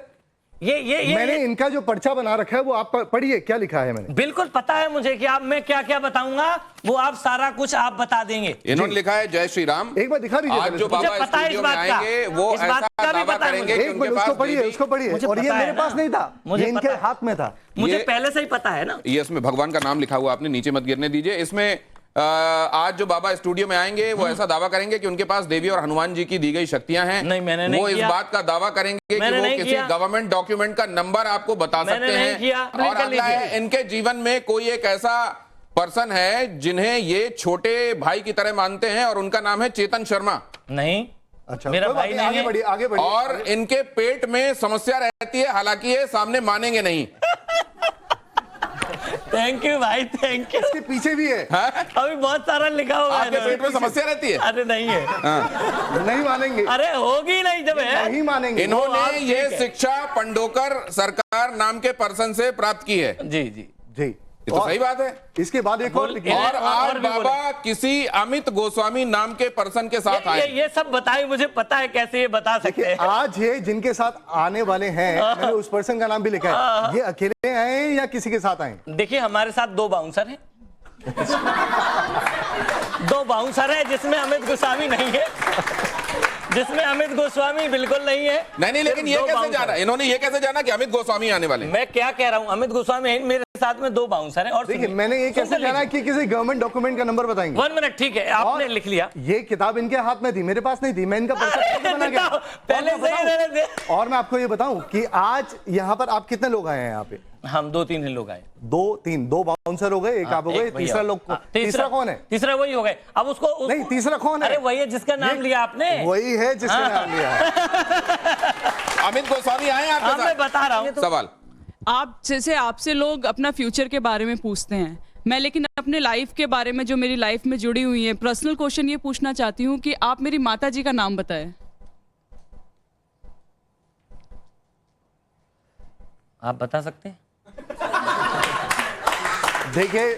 ये मैंने इनका जो पर्चा बना रखा है वो आप पढ़िए क्या लिखा है मैंने। बिल्कुल पता है मुझे कि आप मैं क्या क्या बताऊंगा वो आप सारा कुछ आप बता देंगे। इन्होंने लिखा है जय श्री राम। एक बार दिखा दीजिए। आज जो बाबा स्टूडियो में आएंगे वो ऐसा दावा करेंगे कि उनके पास उसको पढ़िए और ये मेरे पास नहीं था, ये इनके हाथ में था। मुझे पहले से ही पता है ना। ये इसमें भगवान का नाम लिखा हुआ, आपने नीचे मत गिरने दीजिए। इसमें आज जो बाबा स्टूडियो में आएंगे वो ऐसा दावा करेंगे कि उनके पास देवी और हनुमान जी की दी गई शक्तियां हैं। नहीं, मैंने नहीं वो किया। इस बात का दावा करेंगे कि वो किसी गवर्नमेंट डॉक्यूमेंट का नंबर आपको बता सकते हैं। और अगला है, इनके जीवन में कोई एक ऐसा पर्सन है जिन्हें ये छोटे भाई की तरह मानते हैं और उनका नाम है चेतन शर्मा। नहीं, अच्छा मेरा भाई नहीं है। आगे बढ़िए। और इनके पेट में समस्या रहती है, हालांकि ये सामने मानेंगे नहीं। थैंक यू भाई, थैंक यू। इसके पीछे भी है। अभी बहुत सारा लिखा हुआ है। आपके पेट में समस्या रहती है? अरे नहीं है। नहीं मानेंगे। अरे होगी नहीं जब है। नहीं मानेंगे। इन्होंने ये शिक्षा पंडोकर सरकार नाम के पर्सन से प्राप्त की है। जी जी जी, ये तो सही बात है। इसके बाद एक और लिखिए। और आज और भी बाबा किसी अमित गोस्वामी नाम के पर्सन के साथ आए। ये सब बताए, मुझे पता है कैसे ये बता सकते देखिए, हैं। आज ये जिनके साथ आने वाले हैं, मैंने उस पर्सन का नाम भी लिखा है। ये अकेले आए हैं या किसी के साथ आए? देखिए हमारे साथ 2 बाउंसर हैं। 2 बाउंसर है जिसमें अमित गोस्वामी नहीं है, जिसमें अमित गोस्वामी बिल्कुल नहीं है। नहीं, लेकिन ये कैसे जाना, इन्होंने ये कैसे जाना कि अमित गोस्वामी आने वाले? मैं क्या कह रहा हूँ, अमित गोस्वामी है, मेरे साथ में 2 बाउंसर हैं। और देखिए, मैंने ये कैसे जाना कि किसी गवर्नमेंट डॉक्यूमेंट का नंबर बताएंगे। 1 मिनट, ठीक है, आपने लिख लिया। ये किताब इनके हाथ में थी, मेरे पास नहीं थी। मैं इनका पर्चा बना के पहले से ही रहने दे। और मैं आपको ये बताऊं कि आज यहाँ पर आप कितने लोग आए हैं यहाँ पे? हम 2-3 लोग आए। 2 बाउंसर हो गए, एक आप हो गए, तीसरा लोग। तीसरा कौन है? तीसरा वही हो गए। अब उसको नहीं, तीसरा कौन है? अरे वही है जिसका नाम लिया आपने। वही है जिसका नाम लिया है। अमित गोस्वामी आए आपके साथ? मैं बता रहा हूँ सवाल। आप जैसे आपसे लोग अपना फ्यूचर के बारे में पूछते हैं, मैं लेकिन अपने लाइफ के बारे में, जो मेरी लाइफ में जुड़ी हुई है, पर्सनल क्वेश्चन ये पूछना चाहती हूँ कि आप मेरी माता जी का नाम बताएं। आप बता सकते हैं? देखिए,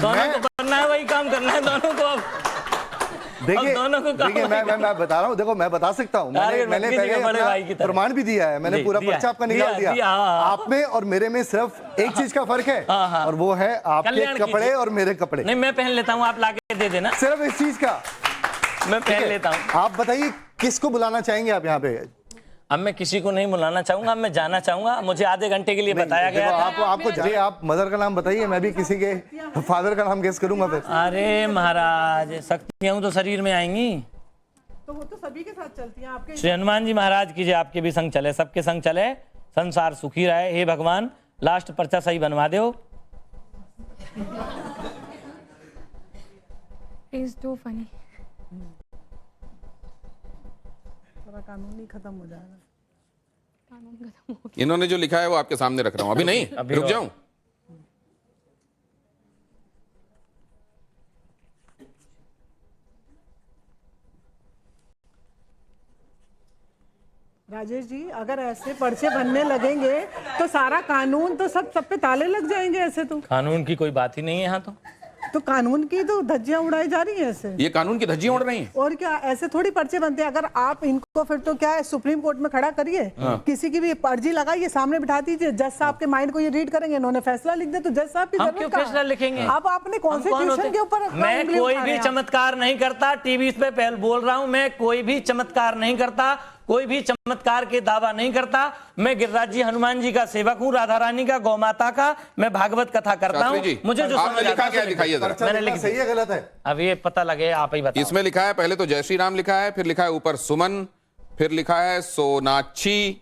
दोनों को करना है, वही काम करना है दोनों को। अब देखिए, दोनों को मैं बता रहा हूँ। देखो, मैं बता सकता हूँ। मैंने पहले अपना प्रमाण भी दिया है। मैंने पूरा पर्चा आपका निकाल दिया। आप में और मेरे में सिर्फ एक चीज का फर्क है, और वो है आपके कपड़े और मेरे कपड़े। नहीं, मैं पहन लेता हूँ, आप लाके दे देना। सिर्फ इस चीज का मैं पहन लेता हूँ। आप बताइए, किसको बुलाना चाहेंगे आप यहाँ पे? अब मैं किसी को नहीं बुलाना चाहूंगा, मैं जाना चाहूंगा। मुझे आधे घंटे के लिए बताया गया था। आपको जाइए, आप मदर का नाम बताइए, मैं भी किसी के फादर का नाम गेस करूंगा फिर। अरे महाराज, शक्तियां तो शरीर में आएंगी, तो वो तो सभी के साथ चलती हैं। आपके श्री हनुमान जी महाराज कीजिए, आपके भी संग चले, सबके संग चले, संसार सुखी रहे। हे भगवान, लास्ट पर्चा सही बनवा दो। कानून ही खत्म हो जाएगा। इन्होंने जो लिखा है वो आपके सामने रख रहा हूं। अभी नहीं, रुक जाऊं? राजेश जी, अगर ऐसे पर्चे बनने लगेंगे तो सारा कानून तो सब पे ताले लग जाएंगे। ऐसे तो कानून की कोई बात ही नहीं है यहाँ। तो कानून की तो धज्जियां उड़ाई जा रही है ऐसे। ये कानून की धज्जियां उड़ रही हैं। और क्या, ऐसे थोड़ी पर्चे बनते हैं। अगर आप इनको फिर तो क्या है, सुप्रीम कोर्ट में खड़ा करिए, किसी की भी अर्जी लगाइए, सामने बिठा दीजिए, जज साहब के माइंड को ये रीड करेंगे, इन्होंने फैसला लिख दिया, तो जज साहब की जरूरत कहाँ? फैसला लिखेंगे आप अपने कॉन्स्टिट्यूशन के ऊपर। मैं कोई भी चमत्कार नहीं करता, टीवी पे पहले बोल रहा हूं, मैं कोई भी चमत्कार नहीं करता, कोई भी चमत्कार के दावा नहीं करता। मैं गिरिराज जी हनुमान जी का सेवक हूँ, राधा रानी का, गौ माता का, मैं भागवत कथा करता हूँ। मुझे जो आपने लिखा क्या दिखाइए जरा। मैंने लिख सही है गलत है? अब ये पता लगे, आप ही बताओ। इसमें लिखा है, पहले तो जय श्री राम लिखा है, फिर लिखा है ऊपर सुमन, फिर लिखा है सोनाक्षी,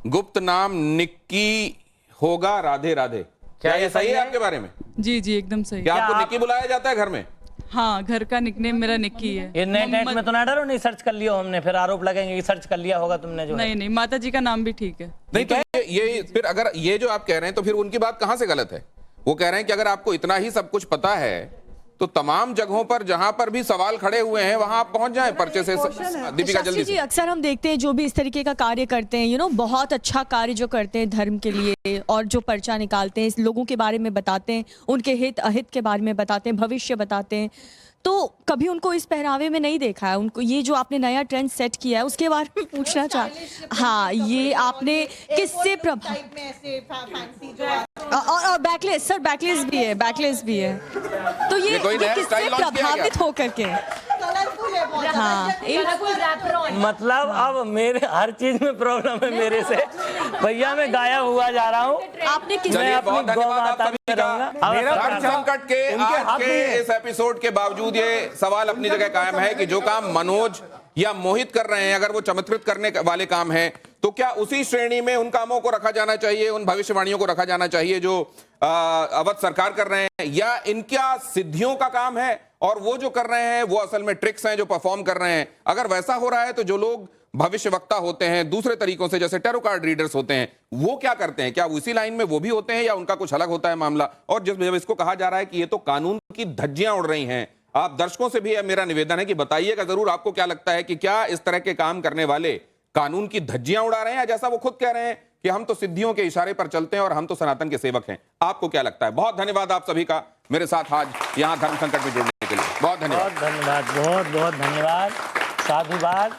गुप्त नाम निक्की होगा, राधे राधे। क्या ये सही है आपके बारे में? जी जी, एकदम सही। क्या आपको निक्की बुलाया जाता है घर में? हाँ, घर का निकनेम मेरा निक्की है। ये नेट में तो ना डरो, नहीं सर्च कर लिया हमने, फिर आरोप लगेंगे कि सर्च कर लिया होगा तुमने। जो नहीं, माता जी का नाम भी ठीक है। नहीं तो ये फिर अगर ये जो आप कह रहे हैं तो फिर उनकी बात कहां से गलत है? वो कह रहे हैं कि अगर आपको इतना ही सब कुछ पता है तो तमाम जगहों पर जहां पर भी सवाल खड़े हुए हैं वहां आप पहुंच जाएं पर्चे से। दीपिका जल्दी से। अक्सर हम देखते हैं जो भी इस तरीके का कार्य करते हैं, बहुत अच्छा कार्य जो करते हैं धर्म के लिए, और जो पर्चा निकालते हैं, लोगों के बारे में बताते हैं, उनके हित अहित के बारे में बताते हैं, भविष्य बताते हैं, तो कभी उनको इस पहरावे में नहीं देखा है। उनको ये जो आपने नया ट्रेंड सेट किया है उसके बारे में पूछना चाहते। हाँ, ये आपने किससे और बैकलेस, सर बैकलेस भी है, बैकलेस भी है, तो ये किससे प्रभावित होकर के? हाँ, मतलब अब मेरे हर चीज में प्रॉब्लम है मेरे से। भैया मैं गायब हुआ जा रहा हूँ। आपने बहुत धन्यवाद आप सभी का। संकट के आज के इस एपिसोड के बावजूद ये सवाल अपनी जगह कायम है कि जो काम मनोज या मोहित कर रहे हैं, अगर वो चमत्कृत करने वाले काम हैं, तो क्या उसी श्रेणी में उन कामों को रखा जाना चाहिए, उन भविष्यवाणियों को रखा जाना चाहिए जो अवध सरकार कर रहे हैं, या इनका सिद्धियों का काम है और वो जो कर रहे हैं वो असल में ट्रिक्स हैं जो परफॉर्म कर रहे हैं? अगर वैसा हो रहा है तो जो लोग भविष्यवक्ता होते हैं, दूसरे तरीकों से जैसे टैरो कार्ड रीडर्स होते हैं, वो क्या करते हैं? क्या उसी लाइन में वो भी होते हैं या उनका कुछ अलग होता है मामला? और जब इसको कहा जा रहा है कि ये तो कानून की धज्जियां उड़ रही हैं, आप दर्शकों से भी मेरा निवेदन है कि बताइएगा जरूर, आपको क्या लगता है कि क्या इस तरह के काम करने वाले कानून की धज्जियां उड़ा रहे हैं, या जैसा वो खुद कह रहे हैं कि हम तो सिद्धियों के इशारे पर चलते हैं और हम तो सनातन के सेवक हैं? आपको क्या लगता है? बहुत धन्यवाद आप सभी का मेरे साथ आज यहां धर्म संकट में जुड़ने के लिए। बहुत धन्यवाद। बहुत धन्यवाद, बहुत बहुत धन्यवाद, साधुवाद।